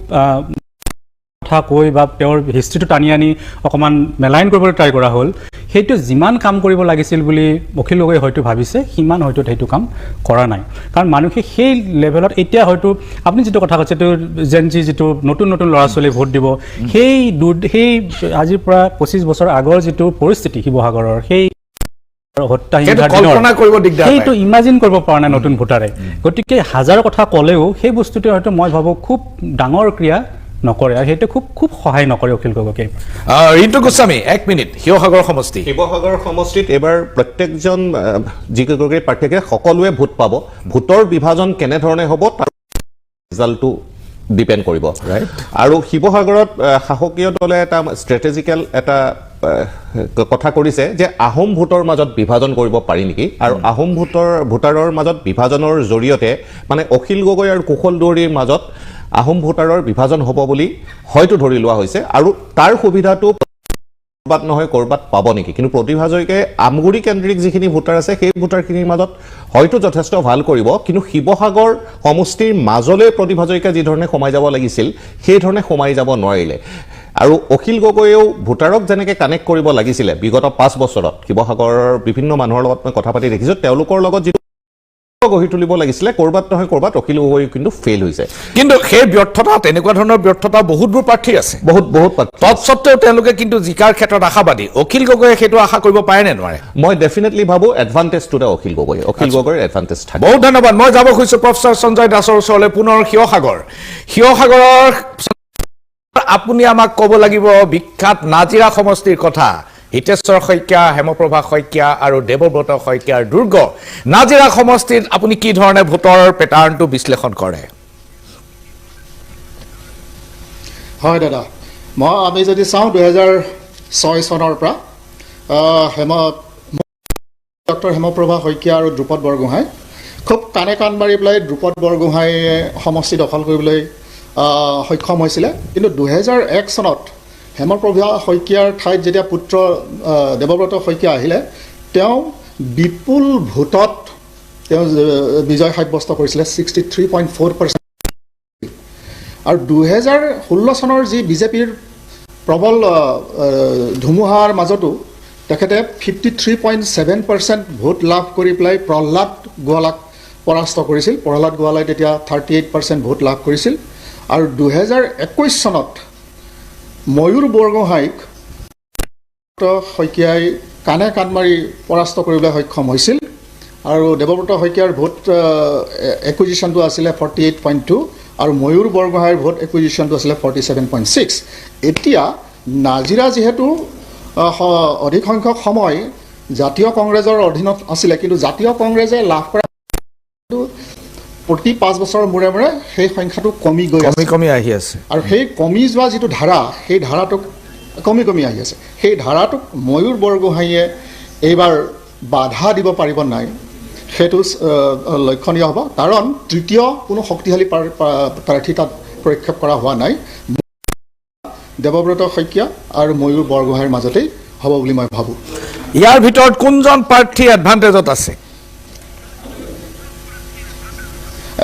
কথা কৈ বা তেওঁৰ হিষ্ট্ৰীটো টানি আনি অকণমান মেলাইন কৰিবলৈ ট্ৰাই কৰা হ'ল, সেইটো যিমান কাম কৰিব লাগিছিল বুলি অখিল গগৈয়ে হয়তো ভাবিছে, সিমান হয়তো সেইটো কাম কৰা নাই। কাৰণ মানুহে সেই লেভেলত এতিয়া হয়তো আপুনি যিটো কথা কৈছে, এইটো জেনজি যিটো নতুন নতুন ল'ৰা ছোৱালী ভোট দিব, সেই আজিৰ পৰা 25 বছৰ আগৰ যিটো পৰিস্থিতি শিৱসাগৰৰ, সেই হত্যা সেইটো ইমাজিন কৰিব পৰা নাই নতুন ভোটাৰে। গতিকে হাজাৰ কথা ক'লেও সেই বস্তুটোৱে হয়তো মই ভাবোঁ খুব ডাঙৰ ক্ৰিয়া নকৰে, আৰু সেইটো খুব সহায় নকৰে অখিল গগৈকে।
ৰিণ্টু গোস্বামী, 1 মিনিট। শিৱসাগৰ
সমষ্টিত এইবাৰ প্ৰত্যেকজন যিকেইগৰাকী প্ৰাৰ্থীকে সকলোৱে ভোট পাব। ভোটৰ বিভাজন কেনেধৰণে হ'ব তাৰ ৰিজাল্টটো ডিপেণ্ড কৰিব। আৰু শিৱসাগৰত শাসকীয় দলে এটা ষ্ট্ৰেটেজিকেল এটা কথা কৰিছে যে আহোম ভোটৰ মাজত বিভাজন কৰিব পাৰি নেকি, আৰু আহোম ভোটাৰৰ মাজত বিভাজনৰ জৰিয়তে মানে অখিল গগৈ আৰু কুশল দুৱৰীৰ মাজত আহোম ভোটাৰৰ বিভাজন হ'ব বুলি হয়তো ধৰি লোৱা হৈছে। আৰু তাৰ সুবিধাটো ক'ৰবাত নহয় ক'ৰবাত পাব নেকি, কিন্তু প্ৰতিভা হাজৰিকাই আমগুৰি কেন্দ্ৰিক যিখিনি ভোটাৰ আছে সেই ভোটাৰখিনিৰ মাজত হয়তো যথেষ্ট ভাল কৰিব, কিন্তু শিৱসাগৰ সমষ্টিৰ মাজলৈ প্ৰতিভা হাজৰিকা যিধৰণে সোমাই যাব লাগিছিল সেই ধৰণে সোমাই যাব নোৱাৰিলে। আৰু অখিল গগৈয়েও ভোটাৰক যেনেকৈ কানেক্ট কৰিব লাগিছিলে বিগত 5 বছৰত শিৱসাগৰৰ বিভিন্ন মানুহৰ লগত মই কথা পাতি দেখিছোঁ, তেওঁলোকৰ লগত যিটো গঢ়ি তুলিব লাগিছিলে ক'ৰবাত নহয় ক'ৰবাত অখিল গগৈ কিন্তু ফেইল হৈছে।
কিন্তু সেই ব্যৰ্থতা, তেনেকুৱা ধৰণৰ ব্যৰ্থতা বহুতবোৰ প্ৰাৰ্থী আছে, বহুত তৎসত্বেও তেওঁলোকে কিন্তু জিকাৰ ক্ষেত্ৰত আশাবাদী। অখিল গগৈয়ে সেইটো আশা কৰিব পাৰে নে নোৱাৰে?
মই ডেফিনেটলি ভাবোঁ এডভান্টেজটোতে অখিল গগৈৰ এডভান্টেজ থাকে।
বহুত ধন্যবাদ। মই যাব খুজিছোঁ প্ৰফেচৰ সঞ্জয় দাসৰ ওচৰলৈ পুনৰ। শিৱসাগৰৰ আপুনি আমাক ক'ব লাগিব বিখ্যাত নাজিৰা সমষ্টিৰ কথা। হিতেশ্বৰ শইকীয়া, হেমপ্ৰভা শইকীয়া আৰু দেৱব্ৰত শইকীয়াৰ দুৰ্গ নাজিৰা সমষ্টিত আপুনি কি ধৰণে ভোটৰ পেটাৰ্ণটো বিশ্লেষণ কৰে?
হয় দাদা, আমি যদি চাওঁ 2006 চনৰ পৰা ডক্টৰ হেমপ্ৰভা শইকীয়া আৰু দ্ৰুপদ বৰগোহাঁই খুব কাণ মাৰি পেলাই দ্ৰুপদ বৰগোহাঁইয়ে সমষ্টি দখল কৰিবলৈ সক্ষম হৈছিলে। কিন্তু 2001 চনত হেমপ্ৰভা শইকীয়াৰ ঠাইত যেতিয়া পুত্ৰ দেৱব্ৰত শইকীয়া আহিলে, তেওঁ বিপুল ভোটত তেওঁ বিজয় সাব্যস্ত কৰিছিলে, 63.4%। আৰু 2016 চনৰ যি বিজেপিৰ প্ৰবল ধুমুহাৰ মাজতো তেখেতে 53.7% ভোট লাভ কৰি পেলাই প্ৰহ্লাদ গোৱালাক পৰাস্ত কৰিছিল। প্ৰহ্লাদ গোৱালাই তেতিয়া 38% ভোট লাভ কৰিছিল। আৰু 2021 চনত ময়ূৰ বৰগোহাঁইক শইকীয়াই কাণ মাৰি পৰাস্ত কৰিবলৈ সক্ষম হৈছিল। আৰু দেৱব্ৰত শইকীয়াৰ ভোট একুইজিশ্যনটো আছিলে 48.2 আৰু ময়ূৰ বৰগোহাঁইৰ ভোট একুইজিশ্যনটো আছিলে 47.6। এতিয়া নাজিৰা যিহেতু অধিক সংখ্যক সময় জাতীয় কংগ্ৰেছৰ অধীনত আছিলে, কিন্তু জাতীয় কংগ্ৰেছে লাভ কৰা প্ৰতি 5 বছৰৰ মূৰে মূৰে সেই সংখ্যাটো কমি
আহি আছে।
আৰু সেই কমি যোৱা যিটো ধাৰা, সেই ধাৰাটোক কমি আহি আছে। সেই ধাৰাটোক ময়ূৰ বৰগোহাঁইয়ে এইবাৰ বাধা দিব পাৰিব নাই, সেইটো লক্ষণীয় হ'ব। কাৰণ তৃতীয় কোনো শক্তিশালী প্ৰাৰ্থী তাত প্ৰক্ষেপ কৰা হোৱা নাই। দেৱব্ৰত শইকীয়া আৰু ময়ূৰ বৰগোহাঁইৰ মাজতেই হ'ব বুলি মই ভাবোঁ।
ইয়াৰ ভিতৰত কোনজন প্ৰাৰ্থী এডভান্টেজত আছে?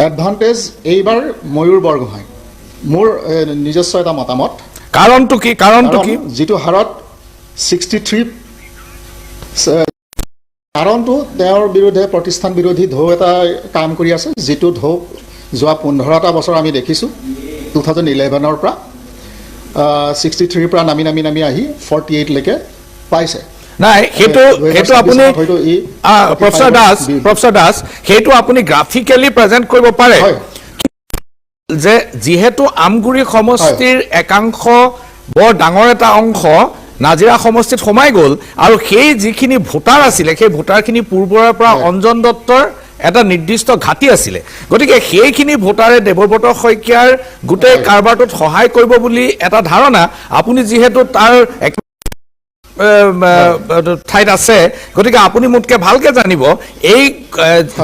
এডভান্টেজ এইবাৰ ময়ূৰ বৰগোহাঁই, মোৰ নিজস্ব এটা মতামত।
কাৰণটো কি?
যিটো হাৰত 63 কাৰণটো তেওঁৰ বিৰুদ্ধে প্ৰতিষ্ঠান বিৰোধী ঢৌ এটা কাম কৰি আছে, যিটো ঢৌ যোৱা 15টা বছৰ আমি দেখিছোঁ 2011ৰ পৰা 63ৰ পৰা নামি আহি 48লৈকে পাইছে।
নাই, সেইটো আপুনি প্ৰফেসৰ দাস সেইটো আপুনি গ্ৰাফিকেলি প্ৰেজেন্ট কৰিব পাৰে যে যিহেতু আমগুৰি সমষ্টিৰ একাংশ বৰ ডাঙৰ এটা অংশ নাজিৰা সমষ্টিত সোমাই গ'ল আৰু সেই যিখিনি ভোটাৰ আছিলে সেই ভোটাৰখিনি পূৰ্বৰে পৰা অঞ্জন দত্তৰ এটা নিৰ্দিষ্ট ঘাটি আছিলে, গতিকে সেইখিনি ভোটাৰে দেৱব্ৰত শইকীয়াৰ গোটেই কাৰবাৰটোত সহায় কৰিব বুলি এটা ধাৰণা, আপুনি যিহেতু তাৰ ঠাইত আছে গতিকে আপুনি মোতকে ভালকে জানিব এই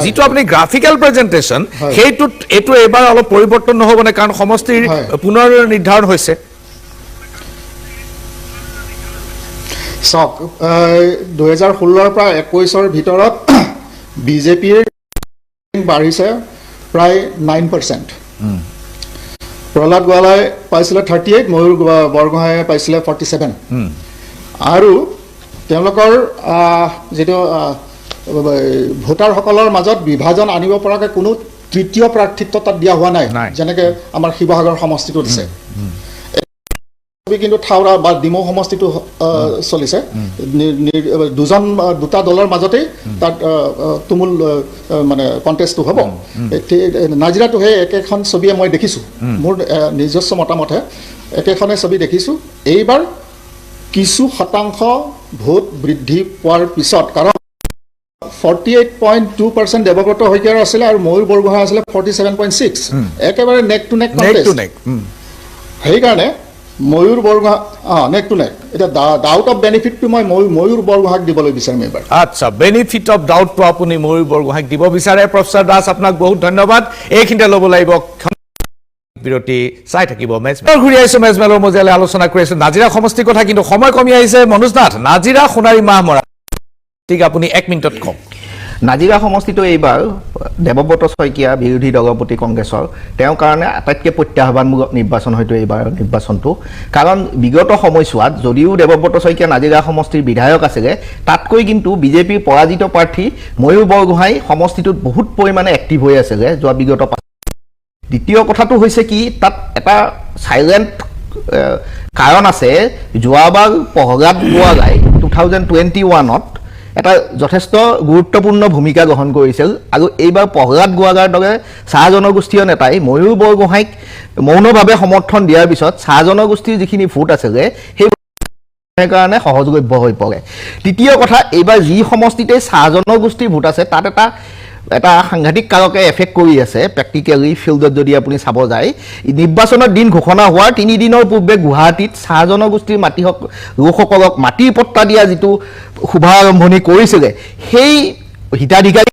যিটো আপুনি গ্ৰাফিকেল প্ৰেজেন্টেশ্যন সেইটোত এইটো এবাৰ অলপ পৰিৱৰ্তন নহ'বনে? কাৰণ সমষ্টিৰ পুনৰ নিৰ্ধাৰণ হৈছে।
চাওক, 2016ৰ পৰা 21ৰ ভিতৰত বিজেপিৰ বাঢ়িছে প্ৰায় 9%। প্ৰহ্লাদ গোৱালাই পাইছিলে 38, ময়ূৰ বৰগোহাঁয়ে পাইছিলে 47। আৰু তেওঁলোকৰ যিটো ভোটাৰসকলৰ মাজত বিভাজন আনিব পৰাকৈ কোনো তৃতীয় প্ৰাৰ্থিত্ব তাত দিয়া হোৱা নাই, যেনেকৈ আমাৰ শিৱসাগৰ সমষ্টিটোত আছে। কিন্তু থাউৰা বা ডিমৌ সমষ্টিটো চলিছে, দুটা দলৰ মাজতেই তাত তুমুল মানে কণ্টেষ্টটো হ'ব। নাজিৰাটো সেই একেখন ছবিয়ে মই দেখিছোঁ, মোৰ নিজস্ব মতামতহে একেখনে ছবি দেখিছোঁ। এইবাৰ কিছু শতাংশ ভোট বৃদ্ধি পোৱাৰ পিছত, কাৰণ 48.2% দেৱব্ৰত শইকীয়াৰ আছিলে আৰু ময়ূৰ বৰগোহাঁই আছিলে 47.6, একেবাৰে নেক টু নেক কণ্টেষ্ট। সেইকাৰণে ময়ূৰ বৰগোহাঁই নেক টু নেক। এতিয়া ডাউট অফ বেনিফিটটো মই ময়ূৰ বৰগোহাঁইক দিবলৈ বিচাৰিম এইবাৰ।
আচ্ছা, বেনিফিট অফ ডাউটটো আপুনি ময়ূৰ বৰগোহাঁইক দিব বিচাৰে। প্ৰফেসৰ দাস, আপোনাক বহুত ধন্যবাদ। এইখিনিতে ল'ব লাগিব বিৰতি, চাই থাকিব মেচ। ঘূৰি আহিছোঁ মেজমেলৰ মজিয়ালৈ, আলোচনা কৰি আছোঁ নাজিৰা সমষ্টিৰ কথা, কিন্তু সময় কমি আহিছে। মনোজ নাথ, নাজিৰা সোণাৰী মাহমৰা, ঠিক আপুনি 1 মিনিটত কওক।
নাজিৰা সমষ্টিটো এইবাৰ দেৱব্ৰত শইকীয়া বিৰোধী দলপতি কংগ্ৰেছৰ তেওঁৰ কাৰণে আটাইতকৈ প্ৰত্যাহ্বানমূলক নিৰ্বাচন হয়তো এইবাৰ নিৰ্বাচনটো। কাৰণ বিগত সময়ছোৱাত যদিও দেৱব্ৰত শইকীয়া নাজিৰা সমষ্টিৰ বিধায়ক আছিলে, তাতকৈ কিন্তু বিজেপিৰ পৰাজিত প্ৰাৰ্থী ময়ূৰ বৰগোহাঁই সমষ্টিটোত বহুত পৰিমাণে এক্টিভ হৈ আছিলে যোৱা বিগত। দ্বিতীয় কথাটো হৈছে কি, তাত এটা চাইলেণ্ট কাৰণ আছে। যোৱাবাৰ প্ৰহ্লাদ গোৱালাই 2021ত এটা যথেষ্ট গুৰুত্বপূৰ্ণ ভূমিকা গ্ৰহণ কৰিছিল, আৰু এইবাৰ প্ৰহ্লাদ গোৱালাৰ দৰে চাহ জনগোষ্ঠীয় নেতাই ময়ূৰ বৰগোহাঁইক মৌনভাৱে সমৰ্থন দিয়াৰ পিছত চাহ জনগোষ্ঠীৰ যিখিনি ভোট আছিলে সেই কাৰণে সহজলভ্য হৈ পৰে। তৃতীয় কথা, এইবাৰ যি সমষ্টিতে চাহ জনগোষ্ঠীৰ ভোট আছে তাত এটা সাংঘাতিক কাৰকে এফেক্ট কৰি আছে। প্ৰেক্টিকেলি ফিল্ডত যদি আপুনি চাব যায়, নিৰ্বাচনৰ দিন ঘোষণা হোৱাৰ 3 দিনৰ পূৰ্বে গুৱাহাটীত চাহ জনগোষ্ঠীৰ লোকসকলক মাটিৰ পট্টা দিয়া যিটো শুভাৰম্ভণি কৰিছিলে, সেই হিতাধিকাৰী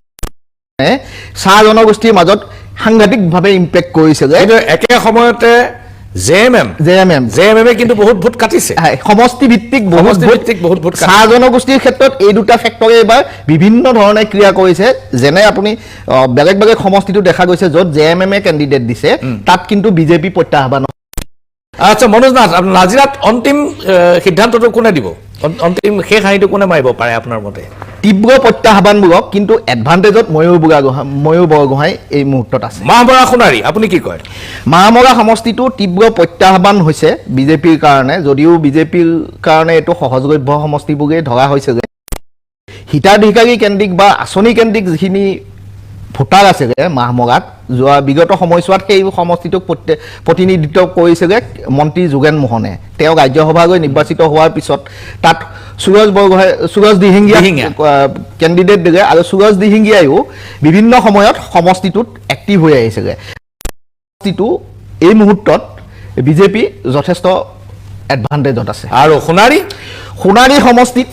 চাহ জনগোষ্ঠীৰ মাজত সাংঘাতিকভাৱে ইম্পেক্ট কৰিছিলে।
একে সময়তে জেএমএমে কিন্তু বহুত ভোট কাটিছে।
সমষ্টি ভিত্তিক বহুত ভোট। চাহ জনগোষ্ঠীৰ ক্ষেত্ৰত এই দুটা ফেক্টৰে এইবাৰ বিভিন্ন ধৰণে ক্ৰিয়া কৰিছে। যেনে আপুনি বেলেগ বেলেগ সমষ্টিটো দেখা গৈছে য'ত জেএমএমে কেণ্ডিডেট দিছে, তাত কিন্তু বিজেপি প্ৰত্যাহ্বান।
আচ্ছা মনোজ নাথ, নাজিৰাত অন্তিম সিদ্ধান্তটো কোনে দিব? অন্তিম শেষ হাঁহিটো কোনে মাৰিব পাৰে আপোনাৰ মতে?
তীব্ৰ প্ৰত্যাহ্বানমূলক, কিন্তু এডভান্টেজত ময়ূৰ বৰগোহাঁই এই মুহূৰ্তত আছে।
মাহমৰা সোণাৰী, আপুনি কি কয়?
মাহমৰা সমষ্টিটো তীব্ৰ প্ৰত্যাহ্বান হৈছে বিজেপিৰ কাৰণে, যদিও বিজেপিৰ কাৰণে এইটো সহজলভ্য সমষ্টি বুলিয়েই ধৰা হৈছে। হিতাধিকাৰী কেন্দ্ৰিক বা আঁচনি কেন্দ্ৰিক যিখিনি ভোটাৰ আছিলে মাহমৰাত, যোৱা বিগত সময়ছোৱাত সেই সমষ্টিটোক প্ৰতিনিধিত্ব কৰিছিলে মন্ত্ৰী যোগেন মোহনে। তেওঁ ৰাজ্যসভালৈ নিৰ্বাচিত হোৱাৰ পিছত তাত সুৰজ দিহিঙীয়া কেণ্ডিডেট দিলে, আৰু সুৰজ দিহিঙীয়াইও বিভিন্ন সময়ত সমষ্টিটোত এক্টিভ হৈ আহিছিলে। সমষ্টিটো এই মুহূৰ্তত বিজেপি যথেষ্ট এডভান্টেজত আছে।
আৰু
সোণাৰী সমষ্টিত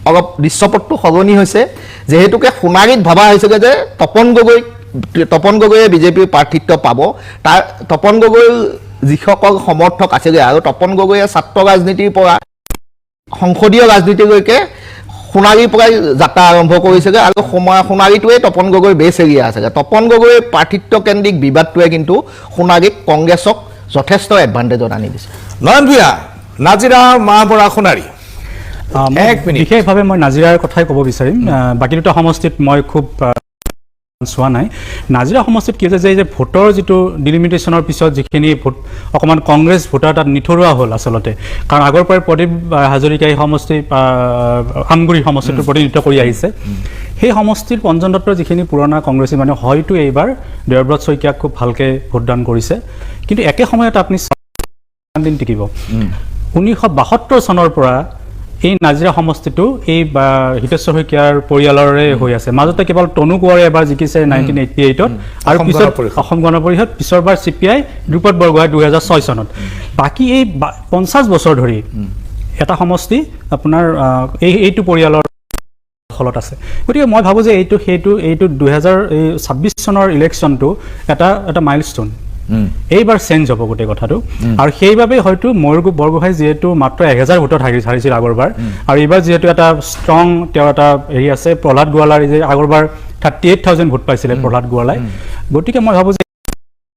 অলপ দৃশ্যপটটো সলনি হৈছে, যিহেতুকে সোণাৰীত ভবা হৈছিলে যে তপন গগৈয়ে বিজেপিৰ প্ৰাৰ্থিত্ব পাব। তাৰ তপন গগৈৰ যিসকল সমৰ্থক আছিলে, আৰু তপন গগৈয়ে ছাত্ৰ ৰাজনীতিৰ পৰা সংসদীয় ৰাজনীতিলৈকে সোণাৰীৰ পৰাই যাত্ৰা আৰম্ভ কৰিছেগৈ আৰু সোণাৰীটোৱে তপন গগৈ বেছ এৰিয়া আছেগৈ তপন গগৈৰ প্ৰাৰ্থিত্বকেন্দ্ৰিক বিবাদটোৱে কিন্তু সোণাৰীক কংগ্ৰেছক যথেষ্ট এডভান্টেজত আনি দিছে
নয়ন ভূঞা নাজিৰা মাহবৰা সোণাৰী এক মিনিট
বিশেষভাৱে মই নাজিৰাৰ কথাই ক'ব বিচাৰিম বাকী দুটা সমষ্টিত মই খুব চোৱা নাই নাজিৰা সমষ্টিত কি হৈছে যে ভোটৰ যিটো ডিলিমিটেশ্যনৰ পিছত যিখিনি ভোট অকণমান কংগ্ৰেছ ভোটাৰ তাত নিথৰুৱা হ'ল আচলতে কাৰণ আগৰ পৰাই প্ৰদীপ হাজৰিকাই সমষ্টি আমগুৰি সমষ্টিটোৰ প্ৰতিনিধিত্ব কৰি আহিছে সেই সমষ্টিৰ পঞ্জন দত্তৰ যিখিনি পুৰণা কংগ্ৰেছী মানুহ হয়তো এইবাৰ দেৱব্ৰত শইকীয়াক খুব ভালকৈ ভোটদান কৰিছে কিন্তু একে সময়তে আপুনি দিন টিকিব 1972 চনৰ পৰা এই নাজিৰা সমষ্টিটো এই হিতেশ্বৰ শইকীয়াৰ পৰিয়ালৰে হৈ আছে মাজতে কেৱল তনু কোঁৱৰে এবাৰ জিকিছে 1988ত আৰু পিছত অসম গণ পৰিষদ পিছৰবাৰ CPI দ্ৰুপদ বৰগোহাঁই 2006 চনত বাকী এই 50 বছৰ ধৰি এটা সমষ্টি আপোনাৰ এইটো পৰিয়ালৰ ফলত আছে গতিকে মই ভাবোঁ যে এইটো 2026 চনৰ ইলেকশ্যনটো এটা মাইলষ্টোন এইবাৰ চেঞ্জ হ'ব গোটেই কথাটো আৰু সেইবাবে হয়তো ময়ূৰ বৰগোহাঁই যিহেতু মাত্ৰ 1000 ভোটত হাৰিছিল আগৰবাৰ আৰু এইবাৰ যিহেতু এটা ষ্ট্ৰং তেওঁৰ এটা হেৰি আছে প্ৰহ্লাদ গোৱালাৰ যে আগৰবাৰ 38,000 ভোট পাইছিলে প্ৰহ্লাদ গোৱালাই গতিকে মই ভাবোঁ যে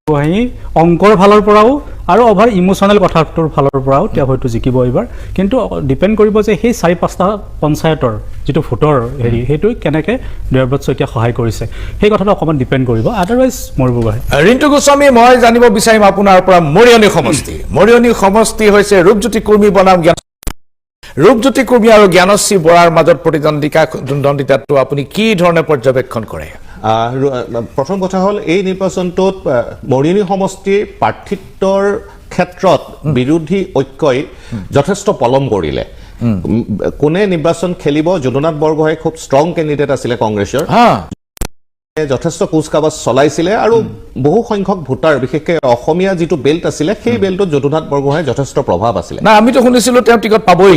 বৰগোহাঁই অংকৰ ফালৰ পৰাও আৰু অভাৰ ইমোচনেল কথাটোৰ ফালৰ পৰাও তেওঁ হয়তো জিকিব এইবাৰ কিন্তু ডিপেণ্ড কৰিব যে সেই 4-5টা পঞ্চায়তৰ যিটো ভোটৰ হেৰি সেইটো কেনেকৈ দেৱব্ৰত শইকীয়াক সহায় কৰিছে সেই কথাটো অকণমান ডিপেণ্ড কৰিব আদাৰৱাইজ ময়ূৰ বৰগোহাঁই
ৰিণ্টু গোস্বামী মই জানিব বিচাৰিম আপোনাৰ পৰা মৰিয়নি সমষ্টি হৈছে ৰূপজ্যোতি কুৰ্মী বনাম ৰূপজ্যোতি কুৰ্মী আৰু জ্ঞানশ্ৰী বৰাৰ মাজত প্ৰতিদ্বন্দ্বিতাটো আপুনি কি ধৰণে পৰ্যবেক্ষণ কৰে
প্ৰথম কথা হ'ল এই নিৰ্বাচনটোত মৰিয়নি সমষ্টিৰ প্ৰাৰ্থিত্বৰ ক্ষেত্ৰত বিৰোধী ঐক্যই যথেষ্ট পলম কৰিলে কোনে নিৰ্বাচন খেলিব যদুনাথ বৰগোহাঁই খুব ষ্ট্ৰং কেণ্ডিডেট আছিলে কংগ্ৰেছৰ যথেষ্ট কুচকাৱাজ চলাইছিলে আৰু বহু সংখ্যক ভোটাৰ বিশেষকৈ অসমীয়া যিটো বেল্ট আছিলে সেই বেল্টত যদুনাথ বৰগোহাঁইৰ যথেষ্ট প্ৰভাৱ আছিলে
না আমিতো শুনিছিলোঁ তেওঁ টিকট পাবই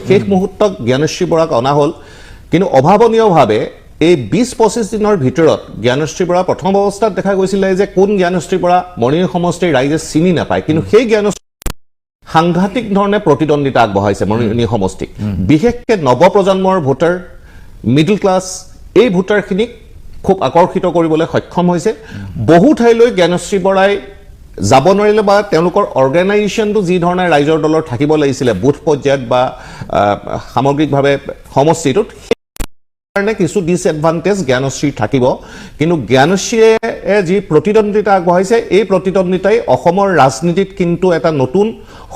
শেষ মুহূৰ্তত জ্ঞানশ্ৰী বৰাক অনা হ'ল কিন্তু অভাৱনীয়ভাৱে এই 20-25 দিনৰ ভিতৰত জ্ঞানশ্ৰী বৰা প্ৰথম অৱস্থাত দেখা গৈছিলে যে কোন জ্ঞানশ্ৰী বৰা মৰিয়নি সমষ্টিৰ ৰাইজে চিনি নাপায় কিন্তু সেই জ্ঞানশ্ৰী সাংঘাতিক ধৰণে প্ৰতিদ্বন্দ্বিতা আগবঢ়াইছে মৰিয়নি সমষ্টিক বিশেষকৈ নৱপ্ৰজন্মৰ ভোটাৰ মিডল ক্লাছ এই ভোটাৰখিনিক খুব আকৰ্ষিত কৰিবলৈ সক্ষম হৈছে বহু ঠাইলৈ জ্ঞানশ্ৰী বৰাই যাব নোৱাৰিলে বা তেওঁলোকৰ অৰ্গেনাইজেশ্যনটো যি ধৰণে ৰাইজৰ দলৰ থাকিব লাগিছিলে বুথ পৰ্যায়ত বা সামগ্ৰিকভাৱে সমষ্টিটোত কাৰণে কিছু ডিসএডভান্টেজ জ্ঞানশ্ৰীৰ থাকিব কিন্তু জ্ঞানশ্ৰীয়ে যি প্ৰতিদ্বন্দ্বিতা আগবঢ়াইছে এই প্ৰতিদ্বন্দ্বিতাই অসমৰ ৰাজনীতিত কিন্তু এটা নতুন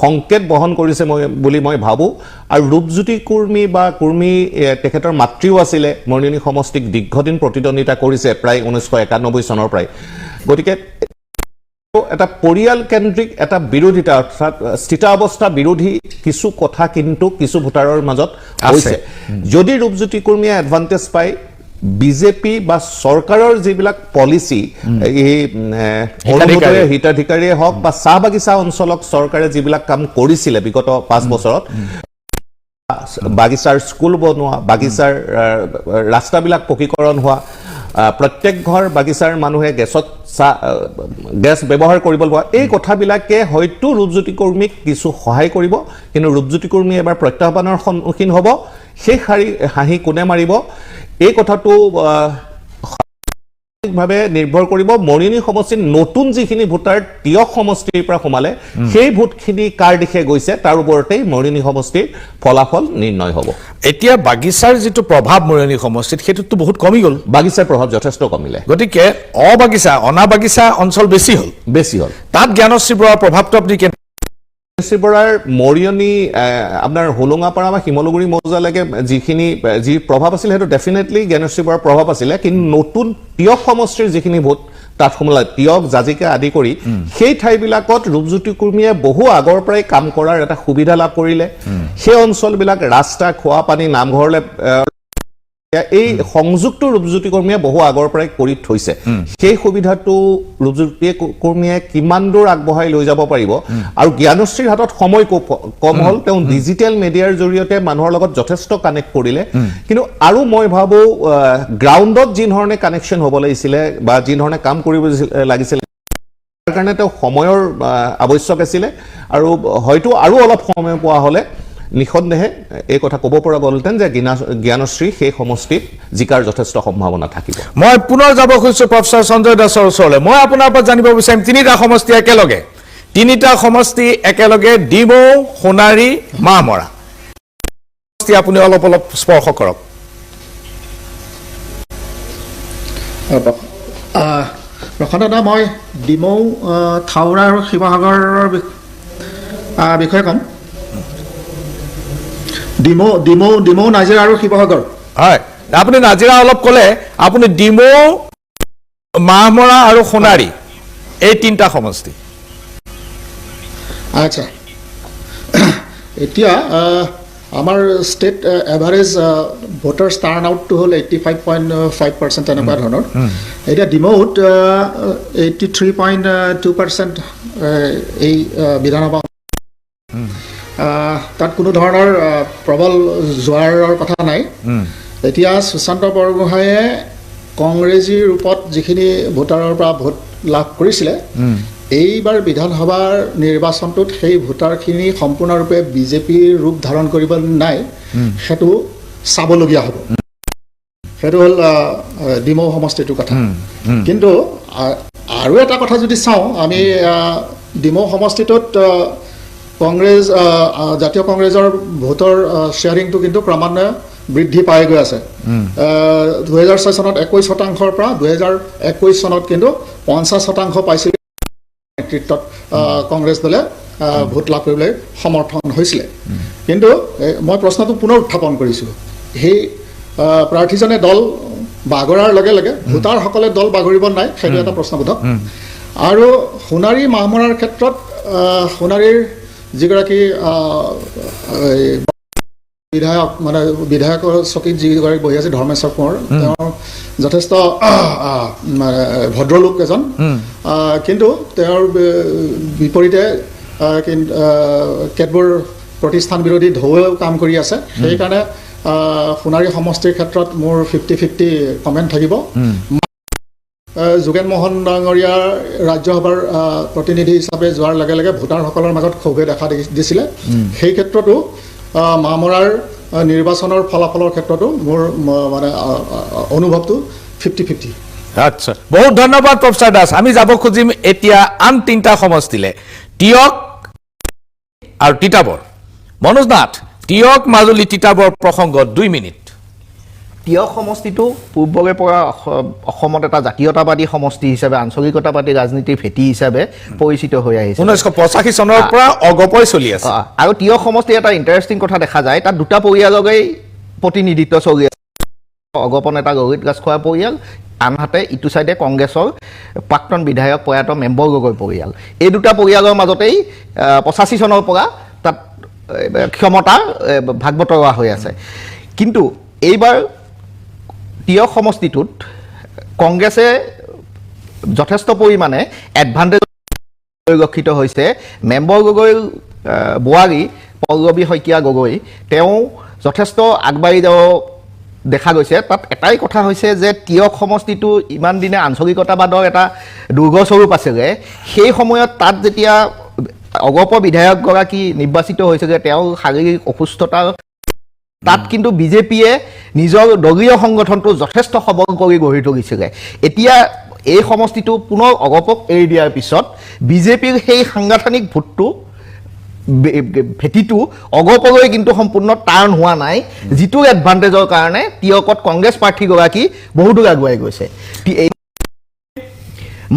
সংকেত বহন কৰিছে বুলি মই ভাবোঁ আৰু ৰূপজ্যোতি কুৰ্মী বা কুৰ্মী তেখেতৰ মাতৃও আছিলে মৰিয়নি সমষ্টিক দীৰ্ঘদিন প্ৰতিদ্বন্দ্বিতা কৰিছে প্ৰায় 1991 চনৰ পৰাই গতিকে এটা পৰিয়াল কেন্দ্ৰিক এটা বিৰোধিতা অৰ্থাৎ স্থিতাৱস্থা বিৰোধী কিছু কথা কিন্তু কিছু ভোটাৰৰ মাজত হৈছে যদি ৰূপজ্যোতি কুৰ্মীয়ে এডভান্টেজ পায় বিজেপি বা চৰকাৰৰ যিবিলাক পলিচি এই হিতাধিকাৰীয়ে হওক বা চাহ বাগিচা অঞ্চলক চৰকাৰে যিবিলাক কাম কৰিছিলে বিগত 5 বছৰত বাগিচাৰ স্কুল বনোৱা বাগিচাৰ ৰাস্তাবিলাক পকীকৰণ হোৱা প্ৰত্যেক ঘৰ বাগিচাৰ মানুহে গেছ ব্যৱহাৰ কৰিব লোৱা এই কথাবিলাকে হয়তো ৰূপজ্যোতি কুৰ্মীক কিছু সহায় কৰিব কিন্তু ৰূপজ্যোতি কুৰ্মী এবাৰ প্ৰত্যাহ্বানৰ সন্মুখীন হ'ব সেই হাঁহি কোনে মাৰিব এই কথাটো ভাৱে নিৰ্ভৰ কৰিব মৰিয়নি সমষ্টিৰ নতুন যিখিনি ভোটাৰ তিয়ক সমষ্টিৰ পৰা সোমালে সেই ভোটখিনি কাৰ দিশে গৈছে তাৰ ওপৰতেই মৰিয়নি সমষ্টিৰ ফলাফল নিৰ্ণয় হ'ব
এতিয়া বাগিচাৰ যিটো প্ৰভাৱ মৰিয়নি সমষ্টিত সেইটোতো বহুত কমি গ'ল
বাগিচাৰ প্ৰভাৱ যথেষ্ট কমিলে
গতিকে অনাবাগিচা অঞ্চল বেছি হ'ল তাত জ্ঞানশ্ৰী বৰাৰ প্ৰভাৱটো আপুনি
জ্ঞানশ্ৰী বৰাৰ মৰিয়নি আপোনাৰ হোলোঙাপাৰা বা শিমলুগুৰি মৌজালৈকে যি প্ৰভাৱ আছিলে সেইটো ডেফিনেটলি জ্ঞানশ্ৰী বৰাৰ প্ৰভাৱ আছিলে কিন্তু নতুন তিয়ক সমষ্টিৰ যিখিনি ভোট তাত সোমালে তিয়ক জাজিকা আদি কৰি সেই ঠাইবিলাকত ৰূপজ্যোতি কুৰ্মীয়ে বহু আগৰ পৰাই কাম কৰাৰ এটা সুবিধা লাভ কৰিলে সেই অঞ্চলবিলাক ৰাস্তা খোৱা পানী নামঘৰলৈ এই সংযোগটো ৰূপজ্যোতি কুৰ্মীয়ে বহু আগৰ পৰাই কৰি থৈছে সেই সুবিধাটো ৰূপজ্যোতি কুৰ্মীয়ে কিমান দূৰ আগবঢ়াই লৈ যাব পাৰিব আৰু জ্ঞানশ্ৰীৰ হাতত সময় কম হ'ল তেওঁ ডিজিটেল মিডিয়াৰ জৰিয়তে মানুহৰ লগত যথেষ্ট কানেক্ট কৰিলে কিন্তু আৰু মই ভাবোঁ গ্ৰাউণ্ডত যি ধৰণে কানেকশ্যন হ'ব লাগিছিলে বা যি ধৰণে কাম কৰিব লাগিছিলে তাৰ কাৰণে তেওঁ সময়ৰ আৱশ্যক আছিলে আৰু হয়তো আৰু অলপ সময় পোৱা হ'লে নিঃসন্দেহে এই কথা ক'ব পৰা গ'লহেঁতেন যে জ্ঞানশ্ৰী সেই সমষ্টিত জিকাৰ যথেষ্ট সম্ভাৱনা থাকিব
মই পুনৰ যাব খুজিছোঁ প্ৰফেচৰ সঞ্জয় দাসৰ ওচৰলৈ মই আপোনাৰ পৰা জানিব বিচাৰিম তিনিটা সমষ্টি একেলগে ডিমৌ সোণাৰী মাহমৰা আপুনি অলপ স্পৰ্শ কৰক
প্ৰখণ্ডতা মই ডিমৌ থাওৰা আৰু শিৱসাগৰৰ বিষয়ে ক'ম ডিমৌ নাজিৰা আৰু শিৱসাগৰ
হয় আপুনি নাজিৰা অলপ ক'লে আপুনি ডিমৌ মাহমৰা আৰু সোণাৰী এই তিনিটা সমষ্টি
আচ্ছা এতিয়া আমাৰ ষ্টেট এভাৰেজ ভোটাৰ টাৰ্ণ আউটটো হ'ল 85.5% তেনেকুৱা ধৰণৰ এতিয়া ডিমৌত 83.2% এই বিধানসভা তাত কোনো ধৰণৰ প্ৰবল জোৱাৰৰ কথা নাই এতিয়া সুশান্ত বৰগোহাঁয়ে কংগ্ৰেছী ৰূপত যিখিনি ভোটাৰৰ পৰা ভোট লাভ কৰিছিলে এইবাৰ বিধানসভাৰ নিৰ্বাচনটোত সেই ভোটাৰখিনি সম্পূৰ্ণৰূপে বিজেপিৰ ৰূপ ধাৰণ কৰিব নাই সেইটো চাবলগীয়া হ'ব সেইটো হ'ল ডিমৌ সমষ্টিটোৰ কথা কিন্তু আৰু এটা কথা যদি চাওঁ আমি ডিমৌ সমষ্টিটোত কংগ্ৰেছ জাতীয় কংগ্ৰেছৰ ভোটৰ শ্বেয়াৰিংটো কিন্তু ক্ৰমান্বয়ে বৃদ্ধি পাই গৈ আছে 2006 চনত 21% পৰা 2021 চনত কিন্তু 50% পাইছিল নেতৃত্বত কংগ্ৰেছ দলে ভোট লাভ কৰিবলৈ সমৰ্থন হৈছিলে কিন্তু মই প্ৰশ্নটো পুনৰ উত্থাপন কৰিছোঁ সেই প্ৰাৰ্থীজনে দল বাগৰাৰ লগে লগে ভোটাৰসকলে দল বাগৰিব নাই সেইটো এটা প্ৰশ্নবোধক আৰু সোণাৰী মাহমৰাৰ ক্ষেত্ৰত সোণাৰীৰ যিগৰাকী বিধায়ক মানে বিধায়কৰ চকীত যিগৰাকী বহি আছে ধৰ্মেশ্বৰ কোঁৱৰ তেওঁৰ যথেষ্ট ভদ্ৰলোক এজন কিন্তু তেওঁৰ বিপৰীতে কেতবোৰ প্ৰতিষ্ঠান বিৰোধী ঢৌৱেও কাম কৰি আছে সেইকাৰণে সোণাৰী সমষ্টিৰ ক্ষেত্ৰত মোৰ 50-50 কমেণ্ট থাকিব যোগেন মোহন ডাঙৰীয়া ৰাজ্যসভাৰ প্ৰতিনিধি হিচাপে যোৱাৰ লগে লগে ভোটাৰসকলৰ মাজত ক্ষোভে দেখা দিছিলে সেই ক্ষেত্ৰতো মাহমৰাৰ নিৰ্বাচনৰ ফলাফলৰ ক্ষেত্ৰতো মোৰ মানে অনুভৱটো 50-50
আচ্ছা বহুত ধন্যবাদ প্ৰফেসৰ দাস আমি যাব খুজিম এতিয়া আন তিনিটা সমষ্টিলে টিয়ক আৰু তিতাবৰ মনোজ নাথ টিয়ক মাজুলী তিতাবৰ প্ৰসংগ 2 মিনিট
টিয়ক সমষ্টিটো পূৰ্বৰে পৰা অসমত এটা জাতীয়তাবাদী সমষ্টি হিচাপে আঞ্চলিকতাবাদী ৰাজনীতিৰ ভেটি হিচাপে পৰিচিত হৈ আহিছে
1985 চনৰ পৰা অগপই চলি আছে
আৰু টিয়ক সমষ্টি এটা ইণ্টাৰেষ্টিং কথা দেখা যায় তাত দুটা পৰিয়ালৰেই প্ৰতিনিধিত্ব চলি আছে অগপ নেতা গগৈত গাছখোৱা পৰিয়াল আনহাতে ইটো চাইডে কংগ্ৰেছৰ প্ৰাক্তন বিধায়ক প্ৰয়াত মেম্বৰ গগৈ পৰিয়াল এই দুটা পৰিয়ালৰ মাজতেই 85 চনৰ পৰা তাত ক্ষমতা ভাগ বতৰা হৈ আছে কিন্তু এইবাৰ টিয়ক সমষ্টিটোত কংগ্ৰেছে যথেষ্ট পৰিমাণে এডভান্টেজ পৰিলক্ষিত হৈছে মেম্বৰ গগৈৰ বোৱাৰী পল্লৱী শইকীয়া গগৈ তেওঁ যথেষ্ট আগবাঢ়ি যাব দেখা গৈছে তাত এটাই কথা হৈছে যে টিয়ক সমষ্টিটো ইমান দিনে আঞ্চলিকতাবাদৰ এটা দুৰ্গস্বৰূপ আছিলে সেই সময়ত তাত যেতিয়া অগপ বিধায়কগৰাকী নিৰ্বাচিত হৈছিলে তেওঁৰ শাৰীৰিক অসুস্থতাৰ তাত কিন্তু বিজেপিয়ে নিজৰ দলীয় সংগঠনটো যথেষ্ট সবল কৰি গঢ়ি তুলিছিলে এতিয়া এই সমষ্টিটো পুনৰ অগপক এৰি দিয়াৰ পিছত বিজেপিৰ সেই সাংগঠনিক ভোটটো ভেটিটো অগপলৈ কিন্তু সম্পূৰ্ণ টাৰ্ণ হোৱা নাই যিটো এডভান্টেজৰ কাৰণে টিয়কত কংগ্ৰেছ প্ৰাৰ্থীগৰাকী বহুতো আগুৱাই গৈছে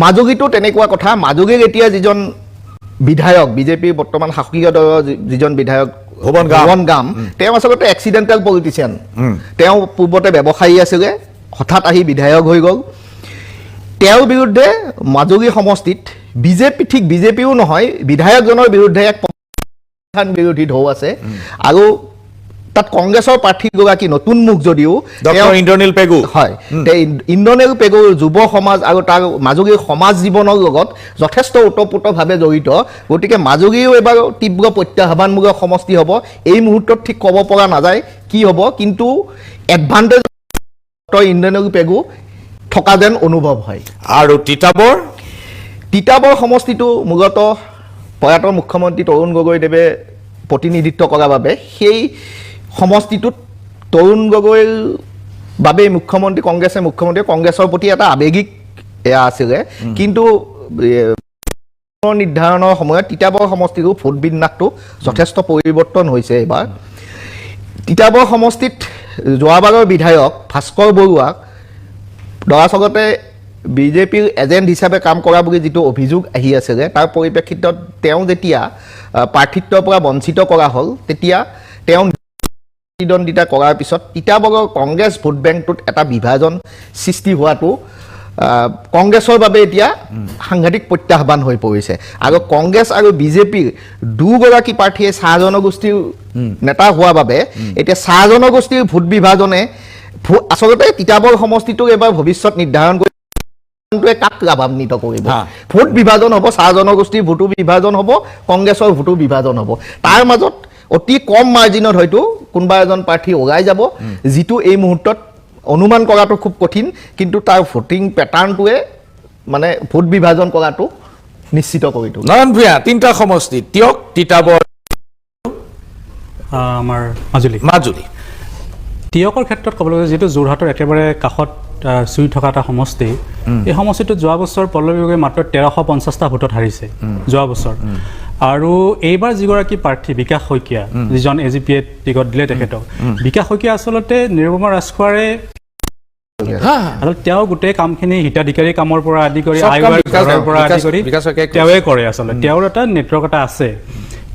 মাজুলীটো তেনেকুৱা কথা মাজুলীৰ এতিয়া যিজন বিধায়ক বিজেপিৰ বৰ্তমান শাসকীয় দলৰ যিজন বিধায়ক ভুৱন গাম তেওঁ আচলতে এক্সিডেণ্টেল পলিটিচিয়ান তেওঁ পূৰ্বতে ব্যৱসায়ী আছিলে হঠাৎ আহি বিধায়ক হৈ গ'ল তেওঁৰ বিৰুদ্ধে মাজুলী সমষ্টিত বিজেপি ঠিক বিজেপিও নহয় বিধায়কজনৰ বিৰুদ্ধে এক বিৰোধী ঢৌ আছে আৰু তাত কংগ্ৰেছৰ প্ৰাৰ্থীগৰাকী নতুন মুখ যদিও
ডক্টৰ ইন্দ্ৰনীল পেগু
হয় ইন্দ্ৰনীল পেগুৰ যুৱ সমাজ আৰু তাৰ মাজুলীৰ সমাজ জীৱনৰ লগত যথেষ্ট ওতঃপ্ৰোতভাৱে জড়িত গতিকে মাজুলীও এবাৰ তীব্ৰ প্ৰত্যাহ্বানমূলক সমষ্টি হ'ব এই মুহূৰ্তত ঠিক ক'ব পৰা নাযায় কি হ'ব কিন্তু এডভান্টেজ ডক্টৰ ইন্দ্ৰনীল পেগু থকা যেন অনুভৱ হয়
আৰু তিতাবৰ
সমষ্টিটো মূলতঃ প্ৰয়াত মুখ্যমন্ত্ৰী তৰুণ গগৈদেৱে প্ৰতিনিধিত্ব কৰাৰ বাবে সেই সমষ্টিটোত তৰুণ গগৈৰ বাবে মুখ্যমন্ত্ৰী কংগ্ৰেছৰ প্ৰতি এটা আৱেগিক এয়া আছিলে কিন্তু নিৰ্ধাৰণৰ সময়ত তিতাবৰ সমষ্টিৰ ভোট বিন্যাসটো যথেষ্ট পৰিৱৰ্তন হৈছে এইবাৰ তিতাবৰ সমষ্টিত যোৱাবাৰৰ বিধায়ক ভাস্কৰ বৰুৱাক দৰাচলতে বিজেপিৰ এজেণ্ট হিচাপে কাম কৰা বুলি যিটো অভিযোগ আহি আছিলে তাৰ পৰিপ্ৰেক্ষিতত তেওঁ যেতিয়া প্ৰাৰ্থিত্বৰ পৰা বঞ্চিত কৰা হ'ল তেতিয়া তেওঁ প্ৰতিদ্বন্দ্বিতা কৰাৰ পিছত তিতাবৰৰ কংগ্ৰেছ ভোট বেংকটোত এটা বিভাজন সৃষ্টি হোৱাটো কংগ্ৰেছৰ বাবে এতিয়া সাংঘাতিক প্ৰত্যাহ্বান হৈ পৰিছে আৰু কংগ্ৰেছ আৰু বিজেপিৰ দুগৰাকী প্ৰাৰ্থীয়ে চাহ জনগোষ্ঠীৰ নেতা হোৱাৰ বাবে এতিয়া চাহ জনগোষ্ঠীৰ ভোট বিভাজনে আচলতে তিতাবৰ সমষ্টিটোক এবাৰ ভৱিষ্যত নিৰ্ধাৰণ কৰি কাক লাভান্বিত কৰিব ভোট বিভাজন হ'ব চাহ জনগোষ্ঠীৰ ভোটো বিভাজন হ'ব কংগ্ৰেছৰ ভোটো বিভাজন হ'ব তাৰ মাজত অতি কম মাৰ্জিনত হয়তো কোনোবা এজন প্ৰাৰ্থী ওলাই যাব যিটো এই মুহূৰ্তত অনুমান কৰাটো খুব কঠিন কিন্তু তাৰ ভোটিং পেটাৰ্ণটোৱে মানে ভোট বিভাজন কৰাটো নিশ্চিত কৰি তোলে
নয়ন ভূঞা তিনিটা সমষ্টি তিয়ক তিতাবৰ
আমাৰ মাজুলী তিয়কৰ ক্ষেত্ৰত ক'বলৈ গ'লে যিটো যোৰহাটৰ একেবাৰে কাষত চুই থকা এটা সমষ্টি এই সমষ্টিটোত যোৱা বছৰ পল্লৱী গগৈ মাত্ৰ 1350টা ভোটত হাৰিছে যোৱা বছৰ আৰু এইবাৰ যিগৰাকী প্ৰাৰ্থী বিকাশ শইকীয়া যিজন এজিপিয়ে টিকট দিলে তেখেতক বিকাশ শইকীয়া আচলতে নিৰুপমা ৰাজখোৱাৰে তেওঁ গোটেই কামখিনি হিতাধিকাৰী কামৰ পৰা আদি কৰি আয়োগৰ পৰা আদি কৰি তেওঁৱে কৰে আচলতে তেওঁৰ এটা নেটৱৰ্ক এটা আছে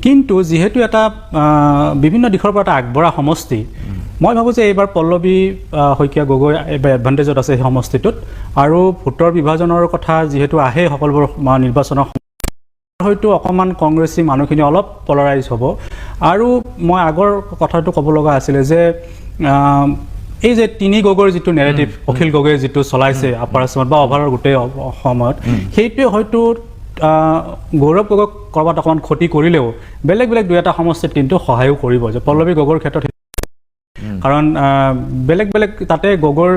কিন্তু যিহেতু এটা বিভিন্ন দিশৰ পৰা এটা আগবঢ়া সমষ্টি মই ভাবোঁ যে এইবাৰ পল্লৱী শইকীয়া গগৈ এইবাৰ এডভান্টেজত আছে সেই সমষ্টিটোত আৰু ভোটৰ বিভাজনৰ কথা যিহেতু আহে সকলোবোৰ নিৰ্বাচনৰ হয়তো অকণমান কংগ্ৰেছী মানুহখিনি অলপ পলাৰাইজ হ'ব আৰু মই আগৰ কথাটো ক'ব লগা আছিলে যে এই যে তিনি গগৈৰ যিটো নেৰেটিভ অখিল গগৈয়ে যিটো চলাইছে আপাৰ আছামত বা অভাৰৰ গোটেই সময়ত সেইটোৱে হয়তো গৌৰৱ গগৈক ক'ৰবাত অকণমান ক্ষতি কৰিলেও বেলেগ বেলেগ দুই এটা সমষ্টিত কিন্তু সহায়ো কৰিব যে পল্লৱী গগৈৰ ক্ষেত্ৰত কাৰণ বেলেগ বেলেগ তাতে গগৈৰ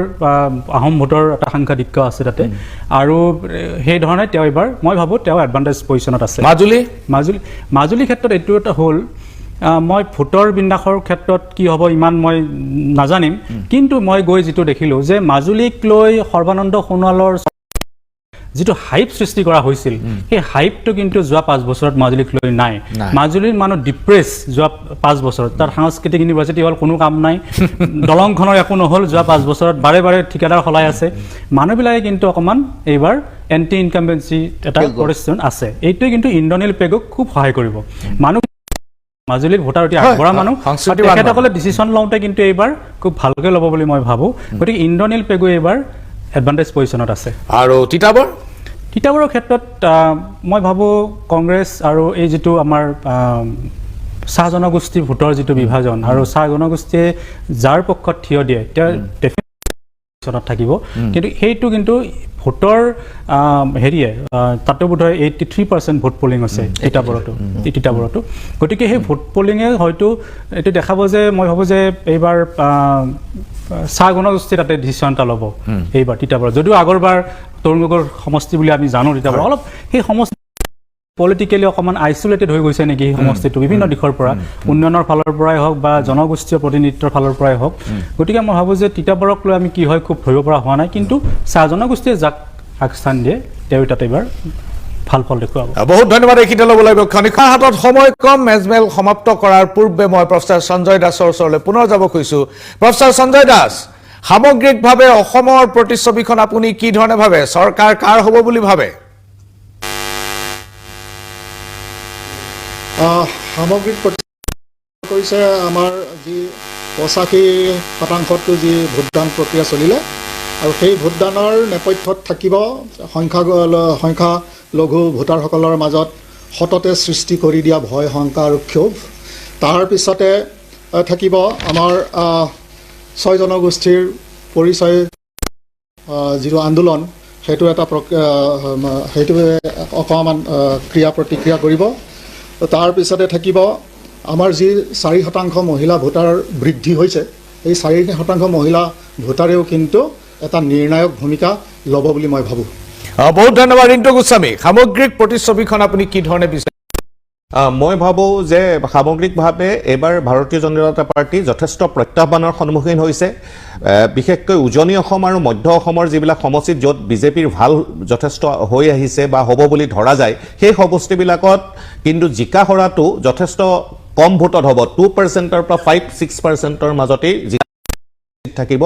আহোম ভোটৰ এটা সাংঘাতিক আছে তাতে আৰু সেই ধৰণে তেওঁ এইবাৰ মই ভাবোঁ তেওঁ এডভান্টেজ পজিশ্যনত আছে মাজুলী ক্ষেত্ৰত এইটো এটা হ'ল মই ভোটৰ বিন্যাসৰ ক্ষেত্ৰত কি হ'ব ইমান মই নাজানিম কিন্তু মই গৈ যিটো দেখিলোঁ যে মাজুলীক লৈ সৰ্বানন্দ সোণোৱালৰ যিটো হাইপ সৃষ্টি কৰা হৈছিল সেই হাইপটো কিন্তু যোৱা 5 বছৰত মাজুলীক লৈ নাই মাজুলীৰ মানুহ ডিপ্ৰেছ যোৱা 5 বছৰত তাৰ সাংস্কৃতিক ইউনিভাৰ্চিটি হ'ল কোনো কাম নাই দলংখনৰ একো নহ'ল যোৱা 5 বছৰত বাৰে বাৰে ঠিকাদাৰ সলাই আছে মানুহবিলাকে কিন্তু অকণমান এইবাৰ এণ্টি ইনকামবেঞ্চি এটা পৰিস্থিতি আছে এইটোৱে কিন্তু ইন্দ্ৰনীল পেগুক খুব সহায় কৰিব মানুহ মাজুলীৰ ভোটাৰ অতি আগবঢ়া মানুহ তেখেতসকলে ডিচিশ্যন লওঁতে কিন্তু এইবাৰ খুব ভালকৈ ল'ব বুলি মই ভাবোঁ গতিকে ইন্দ্ৰনীল পেগু এইবাৰ এডভান্টেজ পজিশ্যনত আছে আৰু তিতাবৰৰ ক্ষেত্ৰত মই ভাবোঁ কংগ্ৰেছ আৰু এই যিটো আমাৰ চাহ জনগোষ্ঠীৰ ভোটৰ যিটো বিভাজন আৰু চাহ জনগোষ্ঠীয়ে যাৰ পক্ষত থিয় দিয়ে তেওঁ ডেফিনেটলি থাকিব কিন্তু সেইটো কিন্তু ভোটৰ হেৰিয়ে তাতো বোধহয় 83% ভোট পলিং আছে তিতাবৰতো গতিকে সেই ভোট পলিঙে হয়তো এইটো দেখাব যে মই ভাবোঁ যে এইবাৰ চাহ জনগোষ্ঠী তাতে ডিচিশ্যন এটা ল'ব এইবাৰ তিতাবৰত যদিও আগৰবাৰ তৰুণ গগৈৰ সমষ্টি বুলি আমি জানো তিতাবৰ অলপ সেই সমষ্টি পলিটিকেলি অকণমান আইচলেটেড হৈ গৈছে নেকি সেই সমষ্টিটো বিভিন্ন দিশৰ পৰা উন্নয়নৰ ফালৰ পৰাই হওক বা জনগোষ্ঠীয় প্ৰতিনিধিত্বৰ ফালৰ পৰাই হওক গতিকে মই ভাবোঁ যে তিতাবৰক লৈ আমি কি হয় খুব ধৰিব পৰা হোৱা নাই কিন্তু চাহ জনগোষ্ঠীয়ে যাক আগস্থান দিয়ে তেওঁ তাতে এইবাৰ ভাল ফল দেখুৱাব
বহুত ধন্যবাদ এইখিনিতে ল'ব লাগিব ক্ষণিকৰ হাতত সময় কম মেজমেল সমাপ্ত কৰাৰ পূৰ্বে মই প্ৰফেচাৰ সঞ্জয় দাসৰ ওচৰলৈ পুনৰ যাব খুজিছোঁ প্ৰফেচাৰ সঞ্জয় দাস সামগ্ৰিকভাৱে অসমৰ প্ৰতিচ্ছবিখন আপুনি কি ধৰণে ভাবে চৰকাৰ কাৰ হ'ব বুলি ভাবে
সামগ্ৰিক কৰিছে আমাৰ যি 85% যি ভোটদান প্ৰক্ৰিয়া চলিলে আৰু সেই ভোটদানৰ নেপথ্যত থাকিব সংখ্যালঘু ভোটাৰসকলৰ মাজত সততে সৃষ্টি কৰি দিয়া ভয় শংকা আৰু ক্ষোভ তাৰ পিছতে থাকিব আমাৰ 6 জনগোষ্ঠীৰ পৰিচয় যিটো আন্দোলন সেইটো এটা সেইটোৱে অকণমান ক্ৰিয়া প্ৰতিক্ৰিয়া কৰিব তাৰ পিছতে থাকিব আমাৰ যি 4% মহিলা ভোটাৰ বৃদ্ধি হৈছে এই 4% মহিলা ভোটাৰেও কিন্তু এটা নিৰ্ণায়ক ভূমিকা ল'ব বুলি মই ভাবোঁ
বহুত ধন্যবাদ ৰিণ্টু গোস্বামী সামগ্ৰিক প্ৰতিচ্ছবিখন আপুনি কি ধৰণে বিচাৰে
মই ভাবোঁ যে সামগ্ৰিকভাৱে এইবাৰ ভাৰতীয় জনতা পাৰ্টি যথেষ্ট প্ৰত্যাহ্বানৰ সন্মুখীন হৈছে বিশেষকৈ উজনি অসম আৰু মধ্য অসমৰ যিবিলাক সমষ্টিত য'ত বিজেপিৰ ভাল যথেষ্ট হৈ আহিছে বা হ'ব বুলি ধৰা যায় সেই সমষ্টিবিলাকত কিন্তু জিকা হৰাটো যথেষ্ট কম ভোটত হ'ব 2%ৰ পৰা 5-6%ৰ মাজতেই থাকিব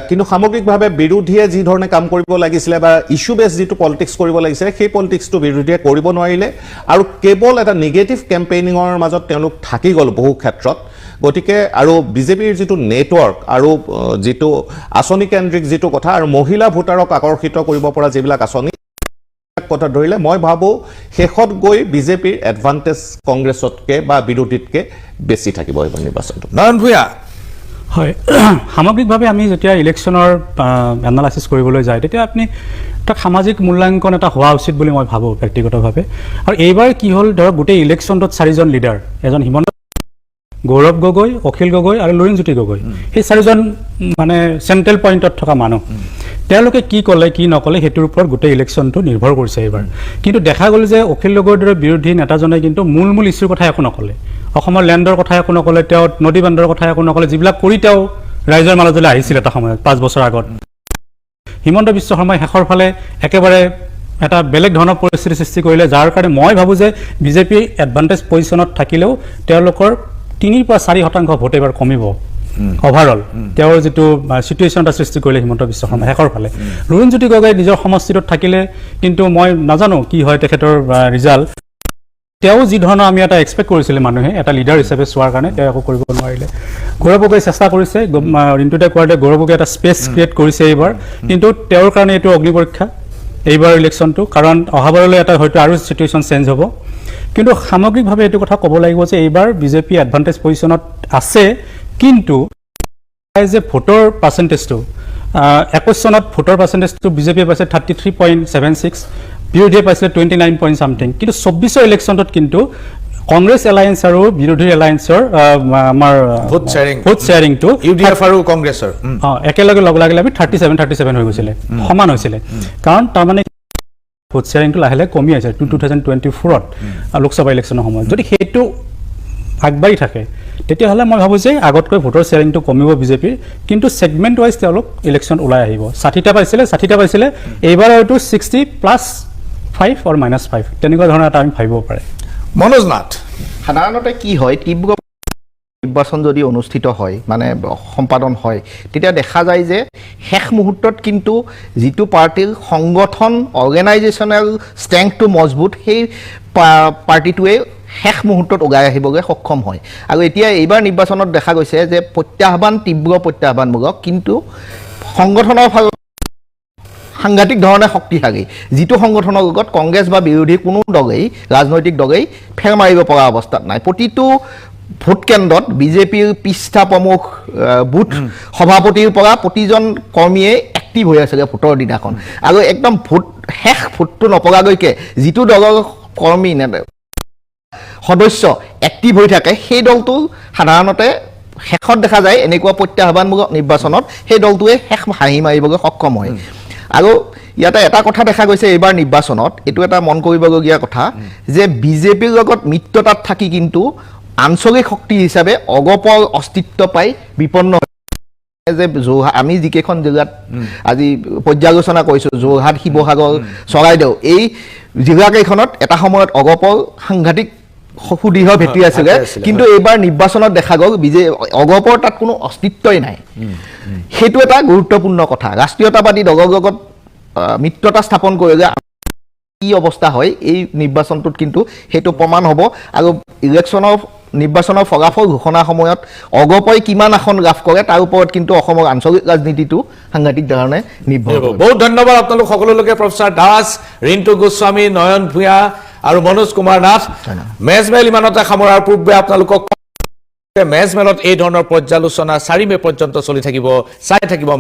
কিন্তু সামগ্ৰিকভাৱে বিৰোধীয়ে যি ধৰণে কাম কৰিব লাগিছিলে বা ইস্যু বেছ যিটো পলিটিক্স কৰিব লাগিছিলে সেই পলিটিক্সটো বিৰোধীয়ে কৰিব নোৱাৰিলে আৰু কেৱল এটা নিগেটিভ কেম্পেইনিঙৰ মাজত তেওঁলোক থাকি গ'ল বহু ক্ষেত্ৰত গতিকে আৰু বিজেপিৰ যিটো নেটৱৰ্ক আৰু যিটো আঁচনি কেন্দ্ৰিক যিটো কথা আৰু মহিলা ভোটাৰক আকৰ্ষিত কৰিব পৰা যিবিলাক আঁচনি কথা ধৰিলে মই ভাবোঁ শেষত গৈ বিজেপিৰ এডভান্টেজ কংগ্ৰেছতকৈ বা বিৰোধীতকৈ বেছি থাকিব এইবাৰ নিৰ্বাচনটো
নয়ন ভূঞা
হয় সামগ্ৰিকভাৱে আমি যেতিয়া ইলেকশ্যনৰ এনালাইচিছ কৰিবলৈ যায় তেতিয়া আপুনি তাক সামাজিক মূল্যাংকন এটা হোৱা উচিত বুলি মই ভাবোঁ ব্যক্তিগতভাৱে আৰু এইবাৰ কি হ'ল ধৰক গোটেই ইলেকশ্যনটোত 4জন লিডাৰ এজন হিমন্ত গৌৰৱ গগৈ অখিল গগৈ আৰু লুৰিণজ্যোতি গগৈ সেই 4জন মানে চেণ্ট্ৰেল পইণ্টত থকা মানুহ তেওঁলোকে কি ক'লে কি নক'লে সেইটোৰ ওপৰত গোটেই ইলেকশ্যনটো নিৰ্ভৰ কৰিছে এইবাৰ কিন্তু দেখা গ'ল যে অখিল গগৈৰ দৰে বিৰোধী নেতাজনে কিন্তু মূল ইছ্যুৰ কথা একো নক'লে অসমৰ লেণ্ডৰ কথা একো নক'লে তেওঁ নদী বান্ধৰ কথা একো নক'লে যিবিলাক কৰি তেওঁ ৰাইজৰ মাজলৈ আহিছিল এটা সময়ত 5 বছৰ আগত হিমন্ত বিশ্ব শৰ্মাই শেষৰ ফালে একেবাৰে এটা বেলেগ ধৰণৰ পৰিস্থিতি সৃষ্টি কৰিলে যাৰ কাৰণে মই ভাবোঁ যে বিজেপি এডভান্টেজ পজিশ্যনত থাকিলেও তেওঁলোকৰ 3-4% ভোট এবাৰ কমিব অভাৰঅল তেওঁৰ যিটো চিটুৱেশ্যন এটা সৃষ্টি কৰিলে হিমন্ত বিশ্ব শৰ্মা শেষৰ ফালে লুৰিণজ্যোতি গগৈ নিজৰ সমষ্টিটোত থাকিলে কিন্তু মই নাজানো কি হয় তেখেতৰ ৰিজাল্ট তেওঁ যি ধৰণৰ আমি এটা এক্সপেক্ট কৰিছিলে মানুহে এটা লিডাৰ হিচাপে চোৱাৰ কাৰণে তেওঁ একো কৰিব নোৱাৰিলে গৌৰৱ গগৈ চেষ্টা কৰিছে ৰিণ্টুতে কোৱাতে গৌৰৱ গগৈ এটা স্পেচ ক্ৰিয়েট কৰিছে এইবাৰ কিন্তু তেওঁৰ কাৰণে এইটো অগ্নি পৰীক্ষা এইবাৰ ইলেকশ্যনটো কাৰণ অহাবাৰলৈ এটা হয়তো আৰু চিটুৱেশ্যন চেঞ্জ হ'ব কিন্তু সামগ্ৰিকভাৱে এইটো কথা ক'ব লাগিব যে এইবাৰ বিজেপি এডভান্টেজ পজিশ্যনত আছে কিন্তু যে ভোটৰ পাৰ্চেণ্টেজটো 21 চনত ভোটৰ পাৰ্চেণ্টেজটো বিজেপিয়ে পাইছে 33.76 বিৰোধীয়ে পাইছিলে 29 something কিন্তু 24ৰ ইলেকশ্যনটোত কিন্তু কংগ্ৰেছ এলায়েন্স আৰু বিৰোধী এলায়েন্সৰ আমাৰ
ভোট
শ্বেয়াৰিংটো
ইউডিএফ আৰু কংগ্ৰেছৰ
একেলগে লগ লাগিলে আমি 37 হৈ গৈছিলে সমান হৈছিলে কাৰণ তাৰমানে ভোট শ্বেয়াৰিংটো লাহে লাহে কমি আছে 2024ত লোকসভা ইলেকশ্যনৰ সময়ত যদি সেইটো আগবাঢ়ি থাকে তেতিয়াহ'লে মই ভাবোঁ যে আগতকৈ ভোটৰ শ্বেয়াৰিংটো কমিব বিজেপিৰ কিন্তু ছেগমেণ্ট ৱাইজ তেওঁলোক ইলেকশ্যন ওলাই আহিব 60টা পাইছিলে এইবাৰ হয়তো 60+5 or -5 তেনেকুৱা ধৰণৰ এটা আমি ভাবিব পাৰে
মনোজ নাথ
সাধাৰণতে কি হয় তীব্ৰ নিৰ্বাচন যদি অনুষ্ঠিত হয় মানে সম্পাদন হয় তেতিয়া দেখা যায় যে শেষ মুহূৰ্তত কিন্তু যিটো পাৰ্টিৰ সংগঠন অৰ্গেনাইজেশ্যনেল ষ্ট্ৰেংথটো মজবুত সেই পাৰ্টিটোৱে শেষ মুহূৰ্তত ওলাই আহিবগৈ সক্ষম হয় আৰু এতিয়া এইবাৰ নিৰ্বাচনত দেখা গৈছে যে তীব্ৰ প্ৰত্যাহ্বানমূলক কিন্তু সংগঠনৰ ফালত সাংঘাতিক ধৰণে শক্তিশালী যিটো সংগঠনৰ লগত কংগ্ৰেছ বা বিৰোধী কোনো দলেই ৰাজনৈতিক দলেই ফেৰ মাৰিব পৰা অৱস্থাত নাই প্ৰতিটো ভোট কেন্দ্ৰত বিজেপিৰ পৃষ্ঠা প্ৰমুখ বুথ সভাপতিৰ পৰা প্ৰতিজন কৰ্মীয়ে এক্টিভ হৈ আছিলে ভোটৰ দিনাখন আৰু একদম শেষ ভোটটো নপৰালৈকে যিটো দলৰ কৰ্মী সদস্য এক্টিভ হৈ থাকে সেই দলটো সাধাৰণতে শেষত দেখা যায় এনেকুৱা প্ৰত্যাহ্বানমূলক নিৰ্বাচনত সেই দলটোৱে শেষ হাঁহি মাৰিবলৈ সক্ষম হয় আৰু ইয়াতে এটা কথা দেখা গৈছে এইবাৰ নিৰ্বাচনত এইটো এটা মন কৰিবলগীয়া কথা যে বিজেপিৰ লগত মিত্ৰতাত থাকি কিন্তু আঞ্চলিক শক্তি হিচাপে অগপৰ অস্তিত্ব পাই বিপন্ন যে আমি যিকেইখন জিলাত আজি পৰ্যালোচনা কৰিছোঁ যোৰহাট শিৱসাগৰ চৰাইদেউ এই জিলাকেইখনত এটা সময়ত অগপৰ সাংঘাতিক সুদৃঢ় ভেটি আছিলে কিন্তু এইবাৰ নিৰ্বাচনত দেখা গ'ল অগপৰ তাত কোনো অস্তিত্বই নাই সেইটো এটা গুৰুত্বপূৰ্ণ কথা ৰাষ্ট্ৰীয়তাবাদী দলৰ লগত মিত্ৰতা স্থাপন কৰিলে কি অৱস্থা হয় এই নিৰ্বাচনটোত কিন্তু সেইটো প্ৰমাণ হ'ব আৰু নিৰ্বাচনৰ ফলাফল ঘোষণাৰ সময়ত অগপই কিমান আসন লাভ কৰে তাৰ ওপৰত কিন্তু অসমৰ আঞ্চলিক ৰাজনীতিটো সাংঘাতিক ধৰণে নিৰ্ভৰ কৰে
বহুত ধন্যবাদ আপোনালোক সকলোকে প্ৰফেসৰ দাস ৰিণ্টু গোস্বামী নয়ন ভূঞা আৰু মনোজ কুমাৰ নাথ মেজমেল ইমানতে সামৰাৰ পূৰ্বে আপোনালোকক মেজমেলত এই ধৰণৰ পৰ্যালোচনা 4 মে পৰ্যন্ত চলি থাকিব চাই থাকিব